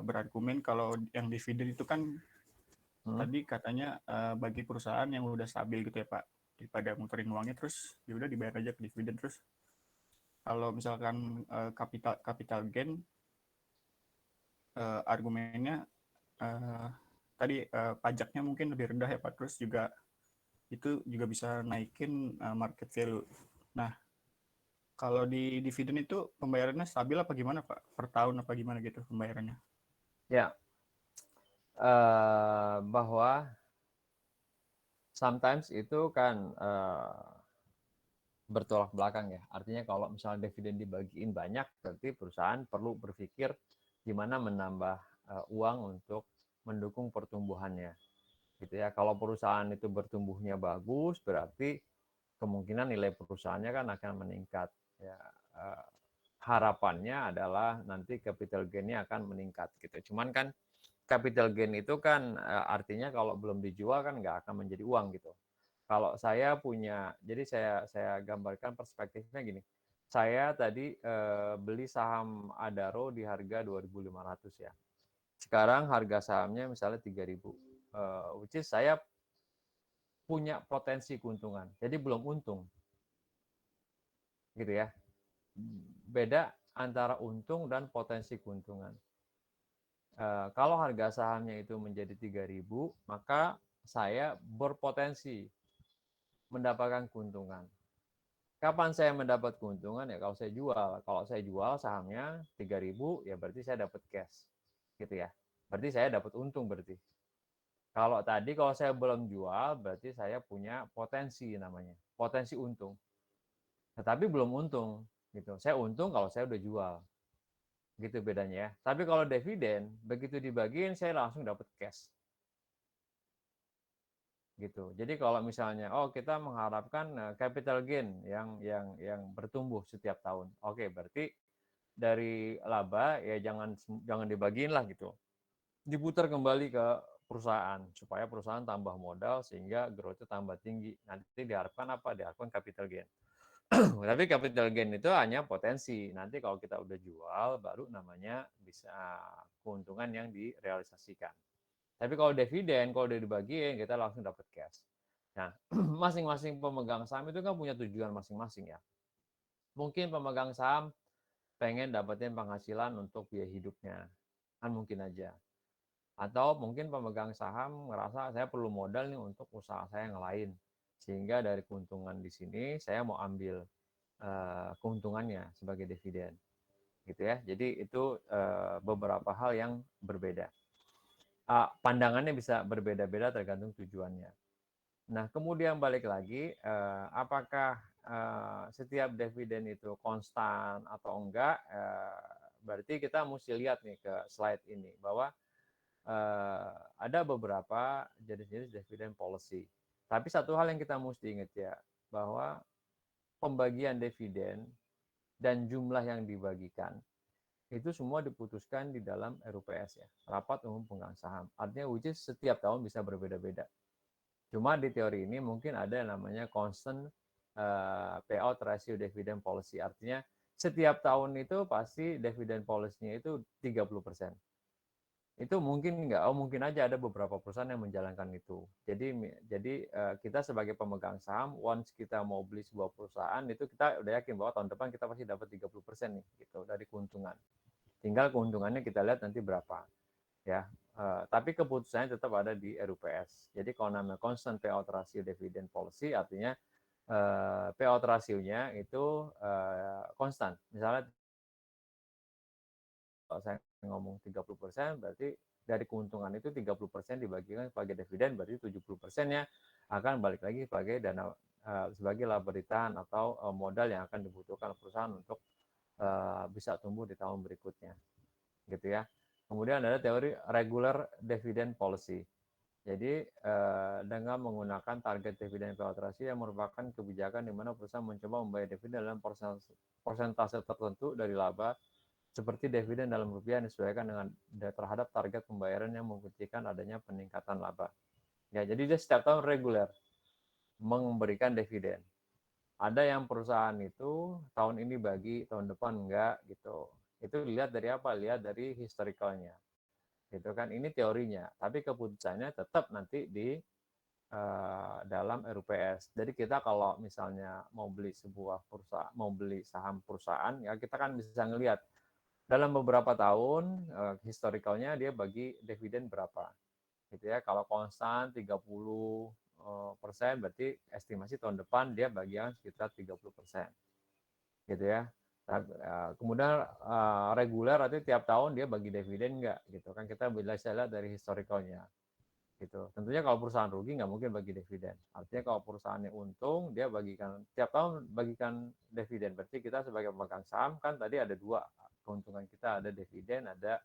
berargumen kalau yang dividen itu kan tadi katanya bagi perusahaan yang udah stabil gitu ya Pak, daripada muterin uangnya terus ya udah dibayar aja ke dividen. Terus kalau misalkan capital gain argumennya tadi pajaknya mungkin lebih rendah ya Pak, terus juga itu juga bisa naikin market value. Nah, kalau di dividen itu pembayarannya stabil apa gimana Pak? Per tahun apa gimana gitu pembayarannya? Ya, bahwa sometimes itu kan bertolak belakang ya. Artinya kalau misalnya dividen dibagiin banyak, berarti perusahaan perlu berpikir gimana menambah uang untuk mendukung pertumbuhannya. Gitu ya. Kalau perusahaan itu bertumbuhnya bagus, berarti kemungkinan nilai perusahaannya kan akan meningkat. Ya, harapannya adalah nanti capital gain-nya akan meningkat gitu. Cuman kan capital gain itu kan artinya kalau belum dijual kan nggak akan menjadi uang gitu. Kalau saya punya, jadi saya gambarkan perspektifnya gini. Saya tadi beli saham Adaro di harga 2.500 ya. Sekarang harga sahamnya misalnya 3.000. Which is saya punya potensi keuntungan. Jadi belum untung. Gitu ya. Beda antara untung dan potensi keuntungan. Kalau harga sahamnya itu menjadi 3.000, maka saya berpotensi mendapatkan keuntungan. Kapan saya mendapat keuntungan? Ya kalau saya jual. Kalau saya jual sahamnya 3.000, ya berarti saya dapat cash. Gitu ya. Berarti saya dapat untung berarti. Kalau saya belum jual, berarti saya punya potensi namanya. Potensi untung. Tetapi belum untung. Gitu. Saya untung kalau saya udah jual. Gitu bedanya ya. Tapi kalau dividen, begitu dibagiin saya langsung dapat cash. Gitu. Jadi kalau misalnya kita mengharapkan capital gain yang bertumbuh setiap tahun. Oke, berarti dari laba ya jangan dibagiin lah gitu. Diputar kembali ke perusahaan supaya perusahaan tambah modal sehingga growth-nya tambah tinggi. Nanti diharapkan apa? Diharapkan capital gain. Tapi capital gain itu hanya potensi. Nanti kalau kita udah jual baru namanya bisa keuntungan yang direalisasikan. Tapi kalau dividen, kalau udah dibagiin, kita langsung dapat cash. Nah, masing-masing pemegang saham itu kan punya tujuan masing-masing ya. Mungkin pemegang saham pengen dapetin penghasilan untuk biaya hidupnya. Kan mungkin aja. Atau mungkin pemegang saham ngerasa saya perlu modal nih untuk usaha saya yang lain. Sehingga dari keuntungan di sini saya mau ambil keuntungannya sebagai dividen. Gitu ya. Jadi itu beberapa hal yang berbeda. Pandangannya bisa berbeda-beda tergantung tujuannya. Nah, kemudian balik lagi, apakah setiap dividen itu konstan atau enggak? Berarti kita mesti lihat nih ke slide ini bahwa ada beberapa jenis-jenis dividen policy. Tapi satu hal yang kita mesti ingat ya, bahwa pembagian dividen dan jumlah yang dibagikan itu semua diputuskan di dalam RUPS ya, Rapat Umum Pemegang Saham. Artinya which is setiap tahun bisa berbeda-beda. Cuma di teori ini mungkin ada yang namanya constant payout ratio dividend policy. Artinya setiap tahun itu pasti dividend policy-nya itu 30%. Itu mungkin enggak, mungkin aja ada beberapa perusahaan yang menjalankan itu. Jadi kita sebagai pemegang saham, once kita mau beli sebuah perusahaan, itu kita udah yakin bahwa tahun depan kita pasti dapat 30% nih, gitu, dari keuntungan. Tinggal keuntungannya kita lihat nanti berapa. Ya, tapi keputusannya tetap ada di RUPS. Jadi kalau namanya constant payout ratio dividend policy, artinya payout rasionya itu konstan. Misalnya kalau saya ngomong 30%, berarti dari keuntungan itu 30% dibagikan sebagai dividen, berarti 70%-nya akan balik lagi sebagai dana sebagai laba bertahan atau modal yang akan dibutuhkan perusahaan untuk bisa tumbuh di tahun berikutnya, gitu ya. Kemudian ada teori regular dividend policy. Jadi dengan menggunakan target dividen payout ratio yang merupakan kebijakan di mana perusahaan mencoba membayar dividen dalam persentase tertentu dari laba, seperti dividen dalam rupiah disesuaikan dengan terhadap target pembayaran yang membuktikan adanya peningkatan laba. Ya, jadi dia setiap tahun reguler memberikan dividen. Ada yang perusahaan itu tahun ini bagi, tahun depan enggak gitu. Itu lihat dari apa? Lihat dari historicalnya. Gitu kan. Ini teorinya, tapi keputusannya tetap nanti di dalam RUPS. Jadi kita kalau misalnya mau beli sebuah perusahaan, mau beli saham perusahaan, ya kita kan bisa ngelihat dalam beberapa tahun historicalnya dia bagi dividen berapa, gitu ya. Kalau konstan 30%, berarti estimasi tahun depan dia bagian sekitar 30%, gitu ya. Kemudian reguler artinya tiap tahun dia bagi dividen enggak, gitu kan. Kita bisa lihat dari historicalnya, gitu. Tentunya kalau perusahaan rugi nggak mungkin bagi dividen. Artinya kalau perusahaannya untung, dia bagikan tiap tahun bagikan dividen. Berarti kita sebagai pemegang saham kan tadi ada dua keuntungan kita, ada dividen, ada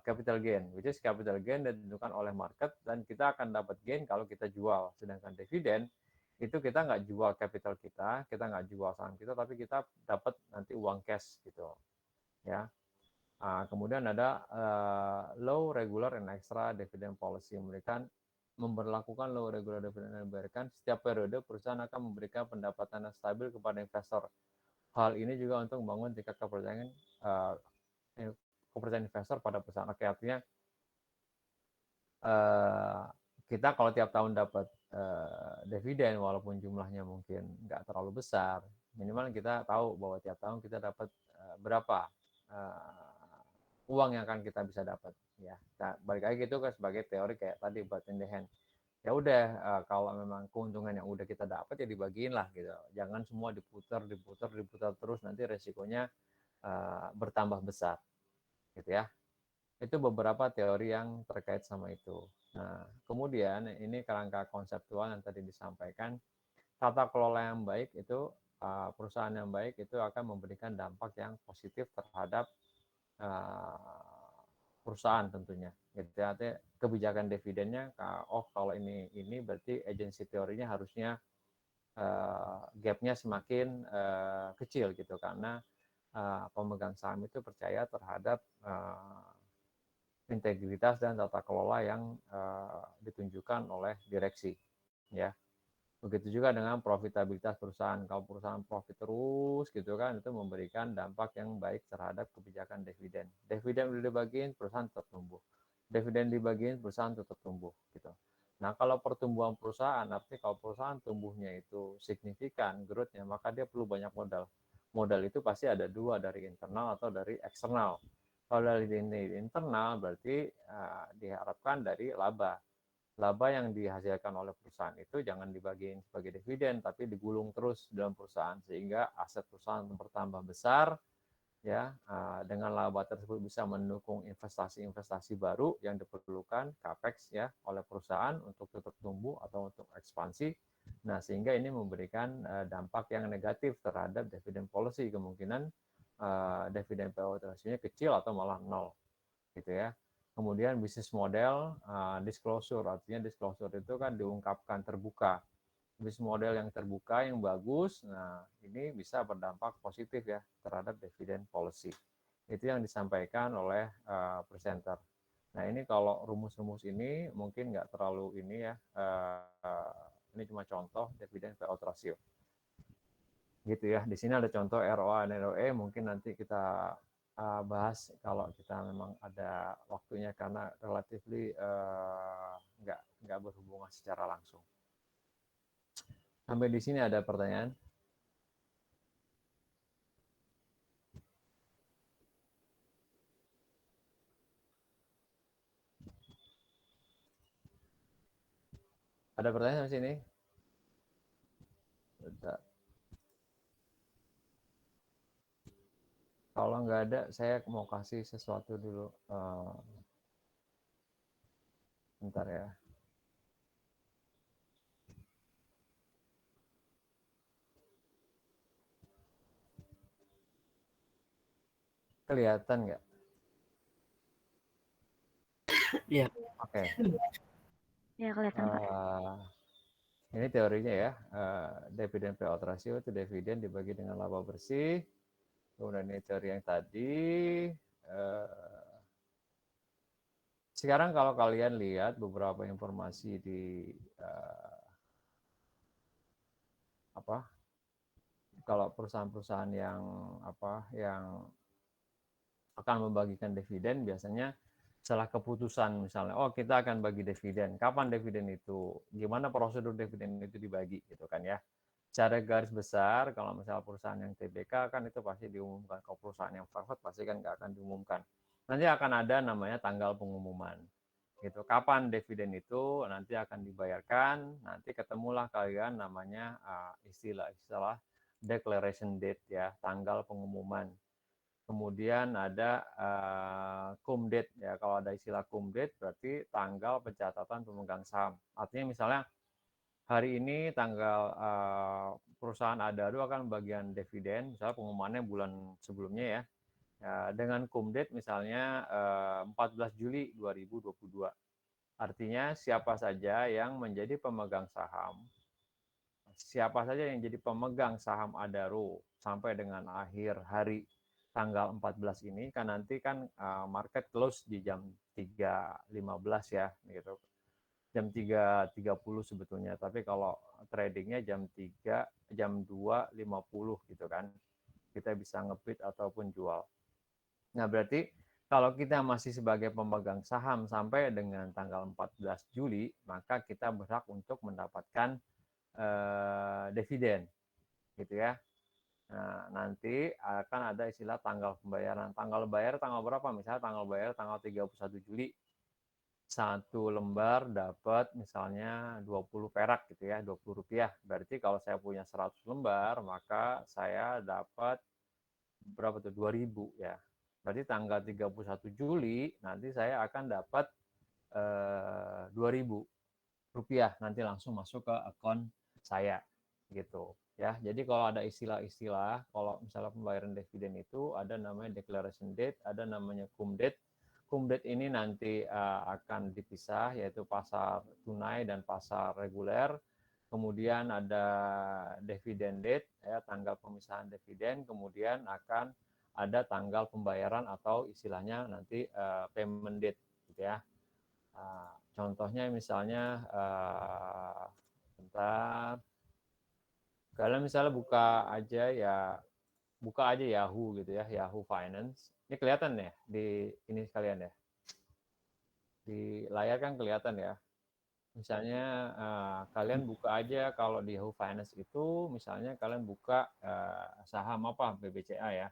capital gain, which is capital gain ditentukan oleh market dan kita akan dapat gain kalau kita jual. Sedangkan dividen itu kita nggak jual capital kita nggak jual saham kita, tapi kita dapat nanti uang cash gitu, ya. Kemudian ada low regular and extra dividend policy, memberikan memberlakukan low regular dividend yang diberikan setiap periode perusahaan akan memberikan pendapatan yang stabil kepada investor. Hal ini juga untuk membangun tingkat kepercayaan investor pada perusahaan. Oke, artinya kita kalau tiap tahun dapat dividen walaupun jumlahnya mungkin nggak terlalu besar, minimal kita tahu bahwa tiap tahun kita dapat berapa uang yang akan kita bisa dapat, ya. Nah, balik lagi gitu kan sebagai teori kayak tadi buat in the hand. Ya udah, kalau memang keuntungan yang udah kita dapat ya dibagiin lah gitu. Jangan semua diputar terus, nanti resikonya bertambah besar, gitu ya. Itu beberapa teori yang terkait sama itu. Nah, kemudian ini kerangka konseptual yang tadi disampaikan, tata kelola yang baik itu perusahaan yang baik itu akan memberikan dampak yang positif terhadap perusahaan tentunya. Gitu ya. Artinya kebijakan dividennya, kalau ini berarti agensi teorinya harusnya gap-nya semakin kecil gitu karena pemegang saham itu percaya terhadap integritas dan tata kelola yang ditunjukkan oleh direksi, ya. Begitu juga dengan profitabilitas perusahaan. Kalau perusahaan profit terus gitu kan, itu memberikan dampak yang baik terhadap kebijakan dividen. Dividen udah dibagiin, perusahaan tetap tumbuh. Dividen dibagiin, perusahaan tetap tumbuh gitu. Nah, kalau pertumbuhan perusahaan, artinya kalau perusahaan tumbuhnya itu signifikan growth-nya, maka dia perlu banyak modal. Modal itu pasti ada dua, dari internal atau dari eksternal. Kalau dari internal berarti diharapkan dari laba. Laba yang dihasilkan oleh perusahaan itu jangan dibagiin sebagai dividen, tapi digulung terus dalam perusahaan sehingga aset perusahaan bertambah besar, ya, dengan laba tersebut bisa mendukung investasi-investasi baru yang diperlukan capex ya oleh perusahaan untuk tetap tumbuh atau untuk ekspansi. Nah, sehingga ini memberikan dampak yang negatif terhadap dividend policy, kemungkinan dividen payout ratio-nya kecil atau malah nol gitu ya. Kemudian bisnis model disclosure, artinya disclosure itu kan diungkapkan terbuka. Bisnis model yang terbuka yang bagus, nah ini bisa berdampak positif ya terhadap dividend policy. Itu yang disampaikan oleh presenter. Nah ini kalau rumus-rumus ini mungkin nggak terlalu ini ya, ini cuma contoh dividen payout ratio. Gitu ya. Di sini ada contoh ROA dan ROE, mungkin nanti kita bahas kalau kita memang ada waktunya karena relatively nggak berhubungan secara langsung. Sampai di sini ada pertanyaan? Ada pertanyaan di sini? Bentar. Kalau nggak ada, saya mau kasih sesuatu dulu. Bentar ya. Kelihatan nggak? Iya. Oke. Ya, kelihatan, Pak. Ini teorinya ya. Dividen payout ratio itu dividen dibagi dengan laba bersih. Kemudian ini teori yang tadi. Sekarang kalau kalian lihat beberapa informasi di kalau perusahaan-perusahaan yang yang akan membagikan dividen, biasanya setelah keputusan misalnya, oh kita akan bagi dividen, kapan dividen itu, gimana prosedur dividen itu dibagi gitu kan ya. Secara garis besar, kalau misalnya perusahaan yang TBK kan itu pasti diumumkan, kalau perusahaan yang private pasti kan nggak akan diumumkan. Nanti akan ada namanya tanggal pengumuman. Gitu. Kapan dividen itu nanti akan dibayarkan, nanti ketemulah kalian namanya istilah declaration date ya, tanggal pengumuman. Kemudian ada cum date ya, kalau ada istilah cum date berarti tanggal pencatatan pemegang saham. Artinya misalnya hari ini tanggal perusahaan Adaro akan bagian dividen, misalnya pengumumannya bulan sebelumnya ya. Dengan cum date misalnya 14 Juli 2022. Artinya siapa saja yang menjadi pemegang saham, siapa saja yang jadi pemegang saham Adaro sampai dengan akhir hari tanggal 14 ini, kan nanti kan market close di jam 3.15 ya gitu. Jam 3.30 sebetulnya, tapi kalau tradingnya jam 2.50 gitu kan. Kita bisa nge-bid ataupun jual. Nah, berarti kalau kita masih sebagai pemegang saham sampai dengan tanggal 14 Juli, maka kita berhak untuk mendapatkan dividen, gitu ya. Nah, nanti akan ada istilah tanggal pembayaran. Tanggal bayar tanggal berapa? Misalnya tanggal bayar tanggal 31 Juli. Satu lembar dapat misalnya 20 perak gitu ya, 20 rupiah. Berarti kalau saya punya 100 lembar, maka saya dapat berapa tuh? 2.000 ya. Berarti tanggal 31 Juli nanti saya akan dapat 2.000 rupiah nanti langsung masuk ke akun saya gitu ya. Jadi kalau ada istilah-istilah, kalau misalnya pembayaran dividen itu ada namanya declaration date, ada namanya cum date. Cum date ini nanti akan dipisah, yaitu pasar tunai dan pasar reguler. Kemudian ada dividen date ya, tanggal pemisahan dividen, kemudian akan ada tanggal pembayaran atau istilahnya nanti payment date gitu ya. Contohnya misalnya bentar, kalian misalnya buka aja Yahoo gitu ya, Yahoo Finance. Ini kelihatan ya di ini sekalian ya, di layar kan kelihatan ya. Misalnya kalian buka aja kalau di Yahoo Finance itu, misalnya kalian buka saham apa, BBCA ya,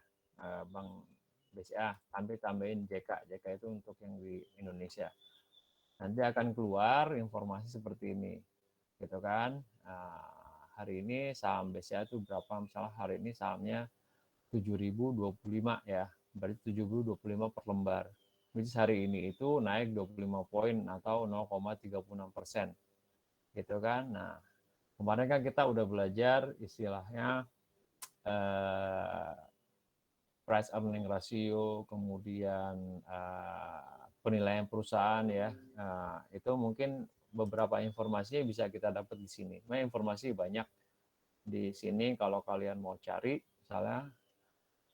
Bank BCA, tambahin JK itu untuk yang di Indonesia. Nanti akan keluar informasi seperti ini, gitu kan. Hari ini saham BCA itu berapa, misalnya hari ini sahamnya 7.025 ya, berarti 7.025 per lembar. Which hari ini itu naik 25 poin atau 0,36%, gitu kan. Nah, kemarin kan kita udah belajar istilahnya price earning ratio, kemudian penilaian perusahaan ya. Itu mungkin beberapa informasinya bisa kita dapat di sini. Nah, informasi banyak di sini kalau kalian mau cari, misalnya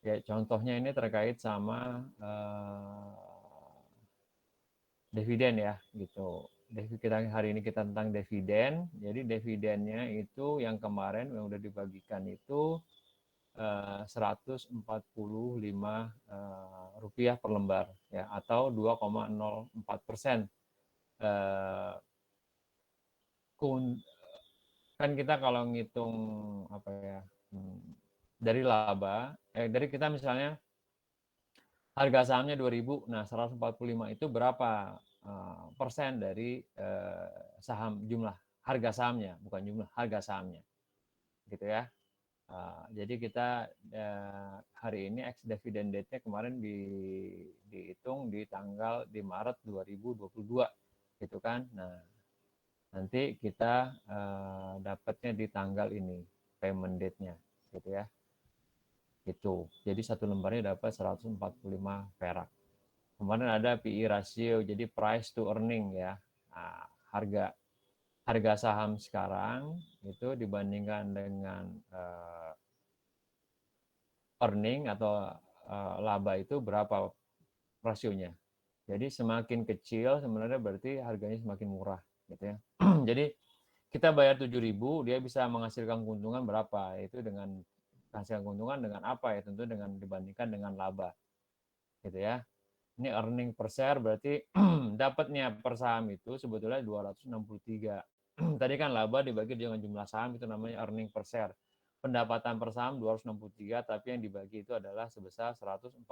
ya contohnya ini terkait sama dividen ya gitu. Kita hari ini kita tentang dividen. Jadi dividennya itu yang kemarin yang udah dibagikan itu 145 rupiah per lembar ya, atau 2,04%. Kan kita kalau ngitung apa ya, dari laba, dari kita misalnya harga sahamnya 2.000, nah 145 itu berapa persen dari saham, jumlah harga sahamnya, bukan jumlah harga sahamnya, gitu ya. Jadi kita hari ini ex dividend date-nya kemarin dihitung di Maret 2022, gitu kan. Nah, nanti kita dapatnya di tanggal ini payment date-nya, gitu ya. Gitu. Jadi satu lembarnya dapat 145 perak. Kemarin ada PE ratio, jadi price to earning ya. Nah, harga saham sekarang itu dibandingkan dengan earning atau laba itu berapa rasionya. Jadi semakin kecil sebenarnya berarti harganya semakin murah, gitu ya. Jadi kita bayar 7.000, dia bisa menghasilkan keuntungan berapa? Itu dengan hasil keuntungan dengan apa ya? Tentu dengan dibandingkan dengan laba, gitu ya. Ini earning per share berarti dapatnya per saham itu sebetulnya 263. Tadi kan laba dibagi dengan jumlah saham, itu namanya earning per share. Pendapatan per saham 263, tapi yang dibagi itu adalah sebesar 145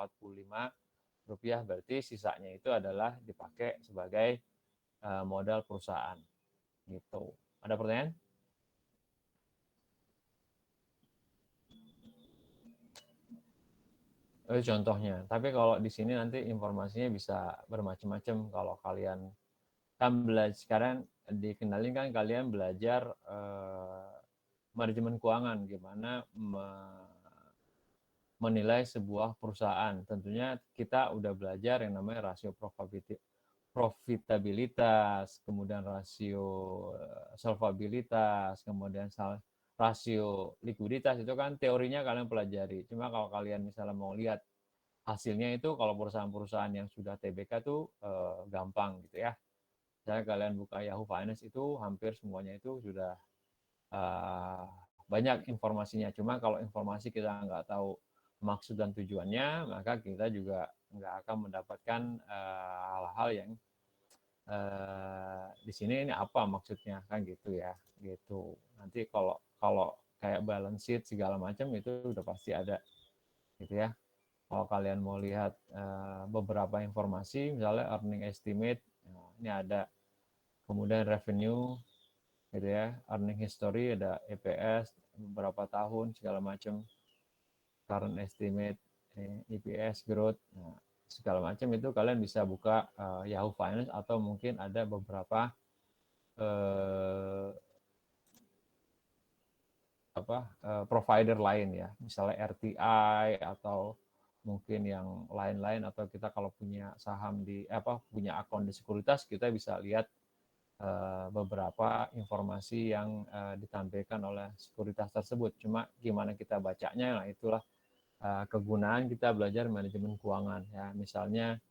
rupiah, berarti sisanya itu adalah dipakai sebagai modal perusahaan. Gitu. Ada pertanyaan? Itu contohnya. Tapi kalau di sini nanti informasinya bisa bermacam-macam. Kalau kalian kan belajar sekarang dikenalin kan kalian belajar manajemen keuangan, gimana menilai sebuah perusahaan. Tentunya kita udah belajar yang namanya rasio profitabilitas, kemudian rasio solvabilitas, kemudian rasio likuiditas, itu kan teorinya kalian pelajari. Cuma kalau kalian misalnya mau lihat hasilnya itu, kalau perusahaan-perusahaan yang sudah TBK tuh gampang gitu ya. Misalnya kalian buka Yahoo Finance itu hampir semuanya itu sudah banyak informasinya. Cuma kalau informasi kita nggak tahu maksud dan tujuannya, maka kita juga nggak akan mendapatkan hal-hal yang di sini ini apa maksudnya kan gitu ya, gitu. Nanti kalau kayak balance sheet segala macam itu udah pasti ada, gitu ya. Kalau kalian mau lihat beberapa informasi, misalnya earning estimate, ini ada, kemudian revenue, gitu ya, earning history, ada EPS beberapa tahun segala macam, current estimate, EPS growth, segala macam itu kalian bisa buka Yahoo Finance, atau mungkin ada beberapa provider lain ya, misalnya RTI atau mungkin yang lain-lain, atau kita kalau punya saham punya akun di sekuritas, kita bisa lihat beberapa informasi yang ditampilkan oleh sekuritas tersebut. Cuma gimana kita bacanya, nah itulah kegunaan kita belajar manajemen keuangan ya. Misalnya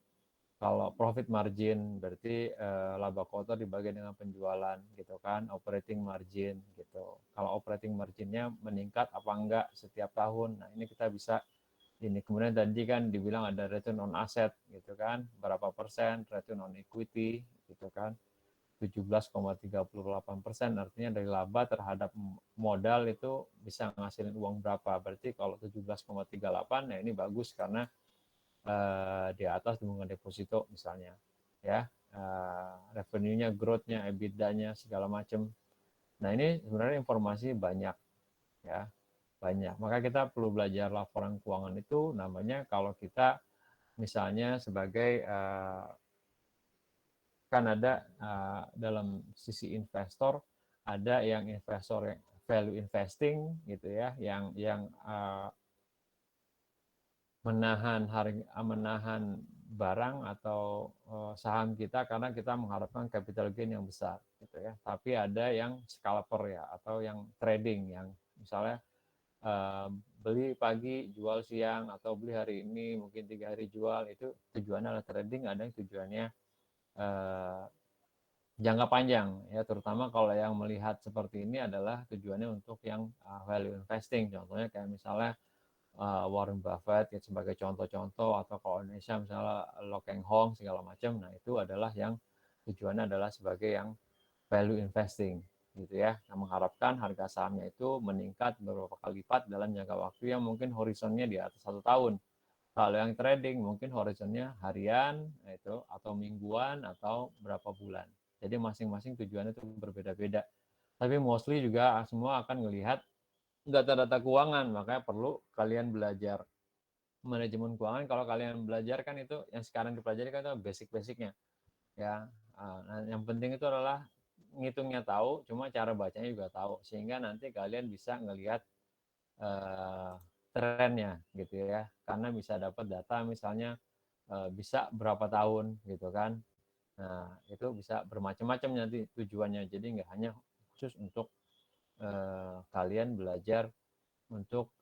kalau profit margin berarti laba kotor dibagi dengan penjualan, gitu kan, operating margin gitu. Kalau operating marginnya meningkat apa enggak setiap tahun, nah ini kita bisa ini. Kemudian tadi kan dibilang ada return on asset, gitu kan, berapa persen, return on equity, gitu kan, 17,38%, artinya dari laba terhadap modal itu bisa ngasilin uang berapa. Berarti kalau 17,38, ya ini bagus karena di atas tabungan deposito misalnya ya, revenue-nya, growth-nya, EBITDA-nya segala macam. Nah ini sebenarnya informasi banyak ya. banyak. Maka kita perlu belajar laporan keuangan itu namanya kalau kita misalnya sebagai kan ada dalam sisi investor ada yang investor value investing gitu ya, yang menahan barang atau saham kita karena kita mengharapkan capital gain yang besar gitu ya. Tapi ada yang scalper ya atau yang trading yang misalnya beli pagi jual siang atau beli hari ini mungkin 3 hari jual, itu tujuannya adalah trading. Ada yang tujuannya jangka panjang ya, terutama kalau yang melihat seperti ini adalah tujuannya untuk yang value investing. Contohnya kayak misalnya Warren Buffett ya, sebagai contoh-contoh, atau kalau Indonesia misalnya Lo Keng Hong segala macam. Nah itu adalah yang tujuannya adalah sebagai yang value investing gitu ya, yang mengharapkan harga sahamnya itu meningkat beberapa kali lipat dalam jangka waktu yang mungkin horizonnya di atas 1 tahun. Kalau yang trading mungkin horizonnya harian itu atau mingguan atau berapa bulan. Jadi masing-masing tujuannya itu berbeda-beda. Tapi mostly juga semua akan melihat data-data keuangan, makanya perlu kalian belajar manajemen keuangan. Kalau kalian belajar kan itu yang sekarang dipelajari kan itu basic-basicnya ya. Nah, yang penting itu adalah ngitungnya tahu, cuma cara bacanya juga tahu, sehingga nanti kalian bisa ngelihat trennya gitu ya, karena bisa dapat data misalnya bisa berapa tahun gitu kan. Nah itu bisa bermacam-macam nanti tujuannya, jadi nggak hanya khusus untuk kalian belajar untuk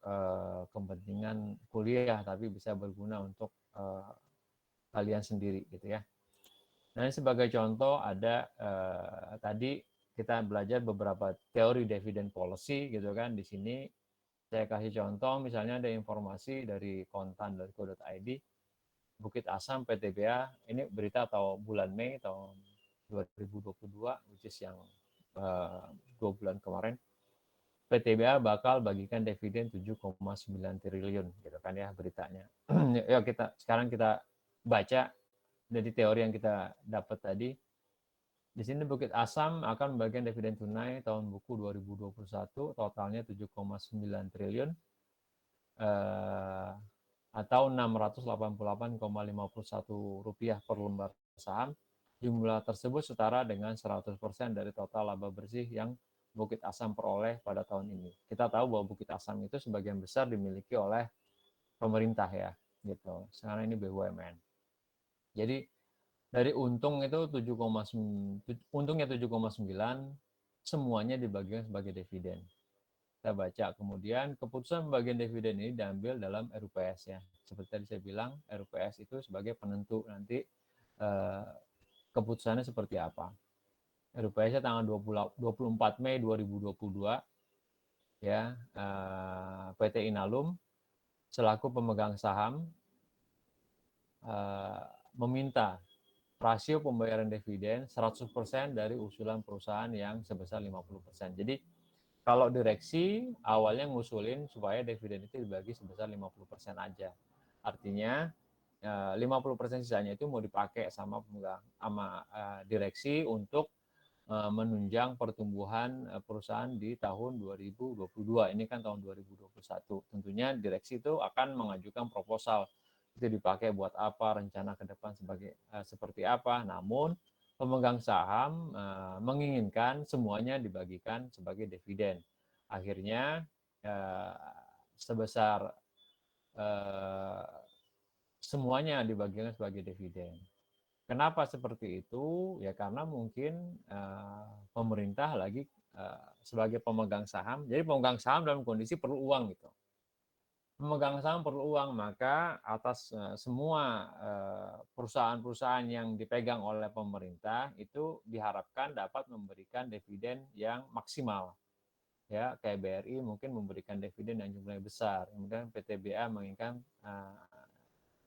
kepentingan kuliah, tapi bisa berguna untuk kalian sendiri gitu ya. Nah, sebagai contoh ada tadi kita belajar beberapa teori dividend policy gitu kan. Di sini saya kasih contoh, misalnya ada informasi dari kontan.co.id, Bukit Asam PTBA, ini berita atau bulan Mei tahun 2022, which is yang 2 bulan kemarin. PTBA bakal bagikan dividen 7,9 triliun gitu kan ya beritanya. Ya sekarang kita baca dari teori yang kita dapat tadi. Di sini Bukit Asam akan membagikan dividen tunai tahun buku 2021 totalnya 7,9 triliun atau 688,51 rupiah per lembar saham. Jumlah tersebut setara dengan 100% dari total laba bersih yang Bukit Asam peroleh pada tahun ini. Kita tahu bahwa Bukit Asam itu sebagian besar dimiliki oleh pemerintah ya, gitu. Sekarang ini BUMN. Jadi dari untung itu untungnya 7,9, semuanya dibagikan sebagai dividen. Kita baca kemudian keputusan pembagian dividen ini diambil dalam RUPS ya. Seperti tadi saya bilang, RUPS itu sebagai penentu nanti keputusannya seperti apa. RUPS-nya tanggal 24 Mei 2022 ya. PT Inalum selaku pemegang saham meminta rasio pembayaran dividen 100% dari usulan perusahaan yang sebesar 50%. Jadi kalau direksi awalnya ngusulin supaya dividen itu dibagi sebesar 50% aja. Artinya 50% sisanya itu mau dipakai sama direksi untuk menunjang pertumbuhan perusahaan di tahun 2022. Ini kan tahun 2021. Tentunya direksi itu akan mengajukan proposal itu dipakai buat apa, rencana ke depan seperti apa. Namun pemegang saham menginginkan semuanya dibagikan sebagai dividen. Akhirnya sebesar semuanya dibagikan sebagai dividen. Kenapa seperti itu? Ya karena mungkin pemerintah lagi sebagai pemegang saham. Jadi pemegang saham dalam kondisi perlu uang gitu. Pemegang saham perlu uang, maka atas semua perusahaan-perusahaan yang dipegang oleh pemerintah itu diharapkan dapat memberikan dividen yang maksimal. Ya, kayak BRI mungkin memberikan dividen yang jumlahnya besar. Kemudian PTBA menginginkan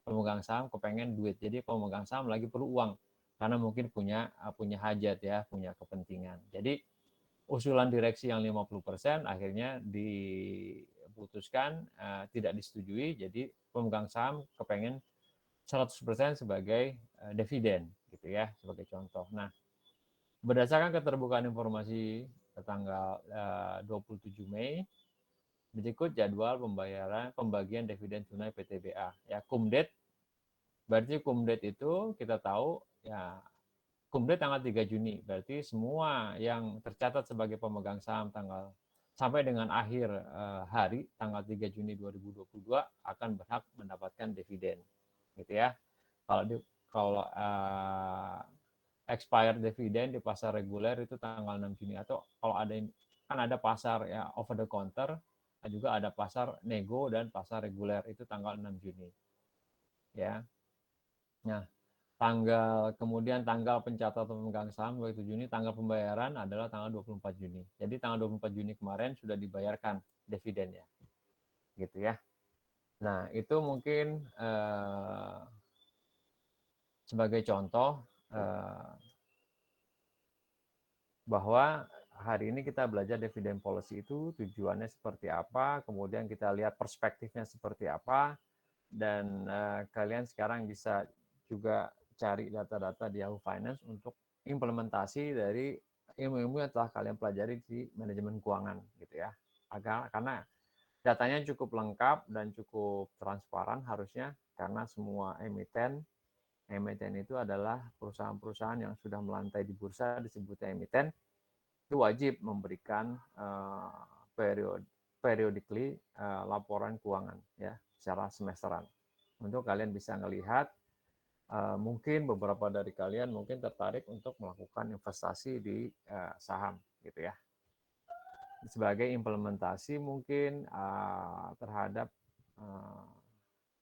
pemegang saham kepengen duit. Jadi pemegang saham lagi perlu uang karena mungkin punya hajat ya, punya kepentingan. Jadi usulan direksi yang 50% akhirnya diputuskan tidak disetujui. Jadi pemegang saham kepengen 100% sebagai dividen gitu ya, sebagai contoh. Nah, berdasarkan keterbukaan informasi tanggal 27 Mei Berikut jadwal pembagian dividen tunai PTBA. Ya, CUMDET, berarti CUMDET itu kita tahu ya, CUMDET tanggal 3 Juni, berarti semua yang tercatat sebagai pemegang saham sampai dengan akhir hari tanggal 3 Juni 2022 akan berhak mendapatkan dividen, gitu ya. Kalau expired dividen di pasar reguler itu tanggal 6 Juni, atau kalau kan ada pasar ya over the counter, juga ada pasar nego dan pasar reguler itu tanggal 6 Juni. Ya. Nah, kemudian tanggal pencatatan pemegang saham 27 Juni, tanggal pembayaran adalah tanggal 24 Juni. Jadi tanggal 24 Juni kemarin sudah dibayarkan dividennya. Gitu ya. Nah, itu mungkin sebagai contoh bahwa hari ini kita belajar dividen policy itu tujuannya seperti apa, kemudian kita lihat perspektifnya seperti apa, dan kalian sekarang bisa juga cari data-data di Yahoo Finance untuk implementasi dari ilmu-ilmu yang telah kalian pelajari di manajemen keuangan, gitu ya. Karena datanya cukup lengkap dan cukup transparan harusnya, karena semua emiten itu adalah perusahaan-perusahaan yang sudah melantai di bursa, disebutnya emiten, itu wajib memberikan periodically laporan keuangan ya secara semesteran, untuk kalian bisa melihat. Mungkin beberapa dari kalian mungkin tertarik untuk melakukan investasi di saham, gitu ya, sebagai implementasi mungkin terhadap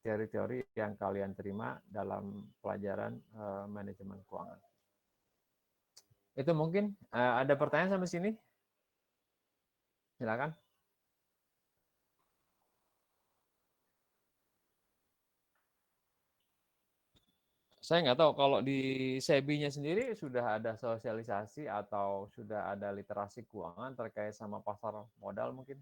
teori-teori yang kalian terima dalam pelajaran manajemen keuangan. Itu mungkin ada pertanyaan sampai sini? Silakan. Saya nggak tahu kalau di SEBI-nya sendiri sudah ada sosialisasi atau sudah ada literasi keuangan terkait sama pasar modal mungkin?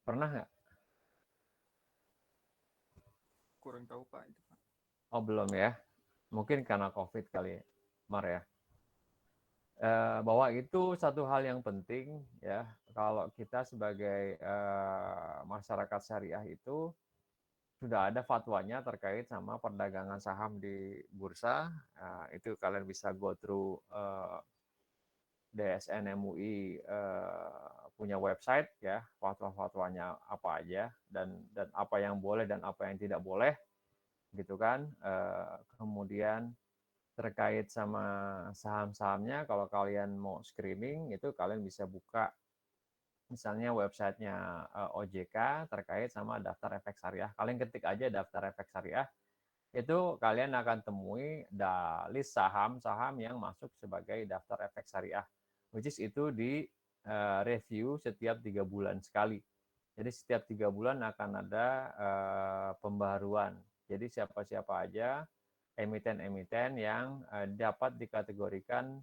Pernah nggak? Kurang tahu Pak itu Pak. Oh belum ya? Mungkin karena COVID kali ya, Mar ya. Bahwa itu satu hal yang penting ya, kalau kita sebagai masyarakat syariah itu sudah ada fatwanya terkait sama perdagangan saham di bursa. Itu kalian bisa go through DSN MUI punya website ya, fatwa-fatwanya apa aja, dan apa yang boleh dan apa yang tidak boleh, gitu kan. Kemudian terkait sama saham-sahamnya, kalau kalian mau screening itu kalian bisa buka misalnya websitenya OJK terkait sama daftar efek syariah. Kalian ketik aja daftar efek syariah, itu kalian akan temui list saham-saham yang masuk sebagai daftar efek syariah, which is itu di review setiap 3 bulan sekali. Jadi setiap 3 bulan akan ada pembaruan. Jadi siapa-siapa aja emiten-emiten yang dapat dikategorikan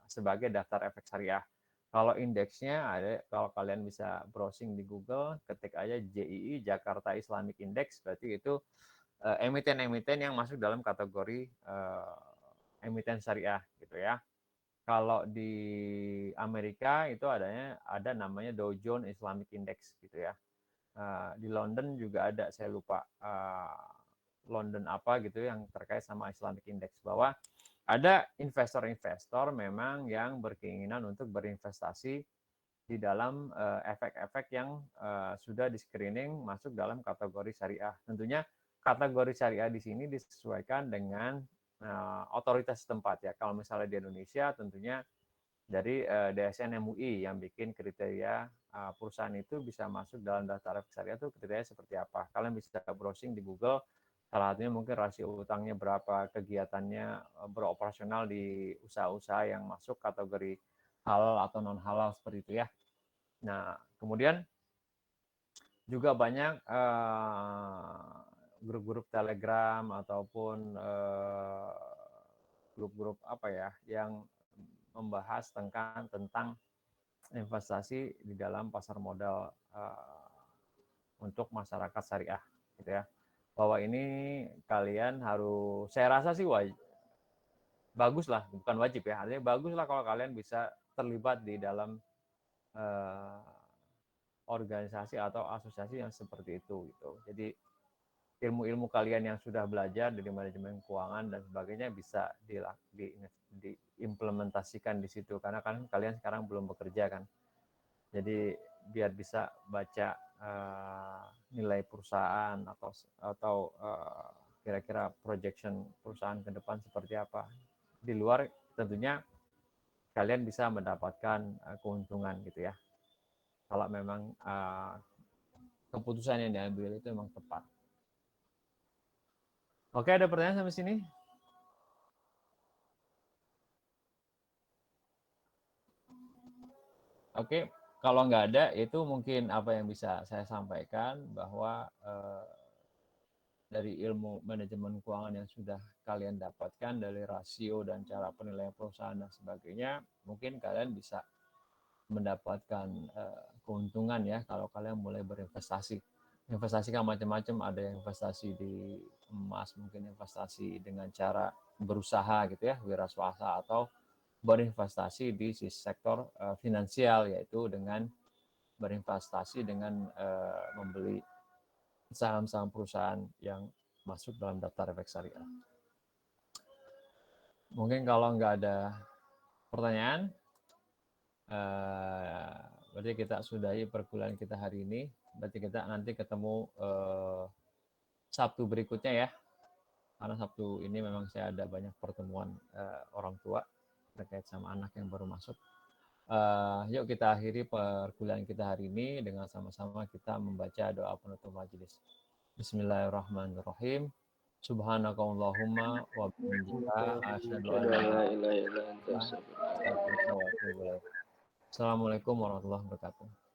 sebagai daftar efek syariah. Kalau indeksnya ada, kalau kalian bisa browsing di Google, ketik aja JII, Jakarta Islamic Index, berarti itu emiten-emiten yang masuk dalam kategori emiten syariah, gitu ya. Kalau di Amerika itu ada namanya Dow Jones Islamic Index, gitu ya. Di London juga ada, saya lupa London apa gitu yang terkait sama Islamic Index, bahwa ada investor-investor memang yang berkeinginan untuk berinvestasi di dalam efek-efek yang sudah di screening masuk dalam kategori syariah. Tentunya kategori syariah di sini disesuaikan dengan otoritas setempat ya. Kalau misalnya di Indonesia tentunya dari DSN MUI yang bikin kriteria perusahaan itu bisa masuk dalam daftar efek syariah, itu kriteria seperti apa. Kalian bisa browsing di Google, salah satunya mungkin rasio utangnya berapa, kegiatannya beroperasional di usaha-usaha yang masuk kategori halal atau non halal seperti itu ya. Nah, kemudian juga banyak grup-grup Telegram ataupun grup-grup apa ya yang membahas tentang investasi di dalam pasar modal untuk masyarakat syariah, gitu ya. Bahwa ini kalian harus, saya rasa sih bagus lah, bukan wajib ya, artinya bagus lah kalau kalian bisa terlibat di dalam organisasi atau asosiasi yang seperti itu gitu. Jadi ilmu-ilmu kalian yang sudah belajar dari manajemen keuangan dan sebagainya bisa diimplementasikan di situ, karena kan kalian sekarang belum bekerja kan. Jadi biar bisa baca nilai perusahaan atau kira-kira projection perusahaan ke depan seperti apa. Di luar tentunya kalian bisa mendapatkan keuntungan gitu ya. Kalau memang keputusan yang diambil itu memang tepat. Oke, ada pertanyaan sampai sini? Oke, kalau nggak ada, itu mungkin apa yang bisa saya sampaikan, bahwa dari ilmu manajemen keuangan yang sudah kalian dapatkan, dari rasio dan cara penilaian perusahaan dan sebagainya, mungkin kalian bisa mendapatkan keuntungan ya kalau kalian mulai berinvestasi. Investasi kan macam-macam, ada yang investasi di emas, mungkin investasi dengan cara berusaha gitu ya, wira swasta, atau berinvestasi di sektor finansial, yaitu dengan berinvestasi dengan membeli saham-saham perusahaan yang masuk dalam daftar efek syariah. Mungkin kalau nggak ada pertanyaan, berarti kita sudahi perkuliahan kita hari ini. Berarti kita nanti ketemu Sabtu berikutnya ya. Karena Sabtu ini memang saya ada banyak pertemuan orang tua terkait sama anak yang baru masuk. Yuk kita akhiri perkuliahan kita hari ini dengan sama-sama kita membaca doa penutup majelis. Bismillahirrahmanirrahim. Subhanakallahumma wa bihamdika asyhadu an la ilaha illa anta astaghfiruka wa atubu ilaik. Assalamualaikum warahmatullahi wabarakatuh.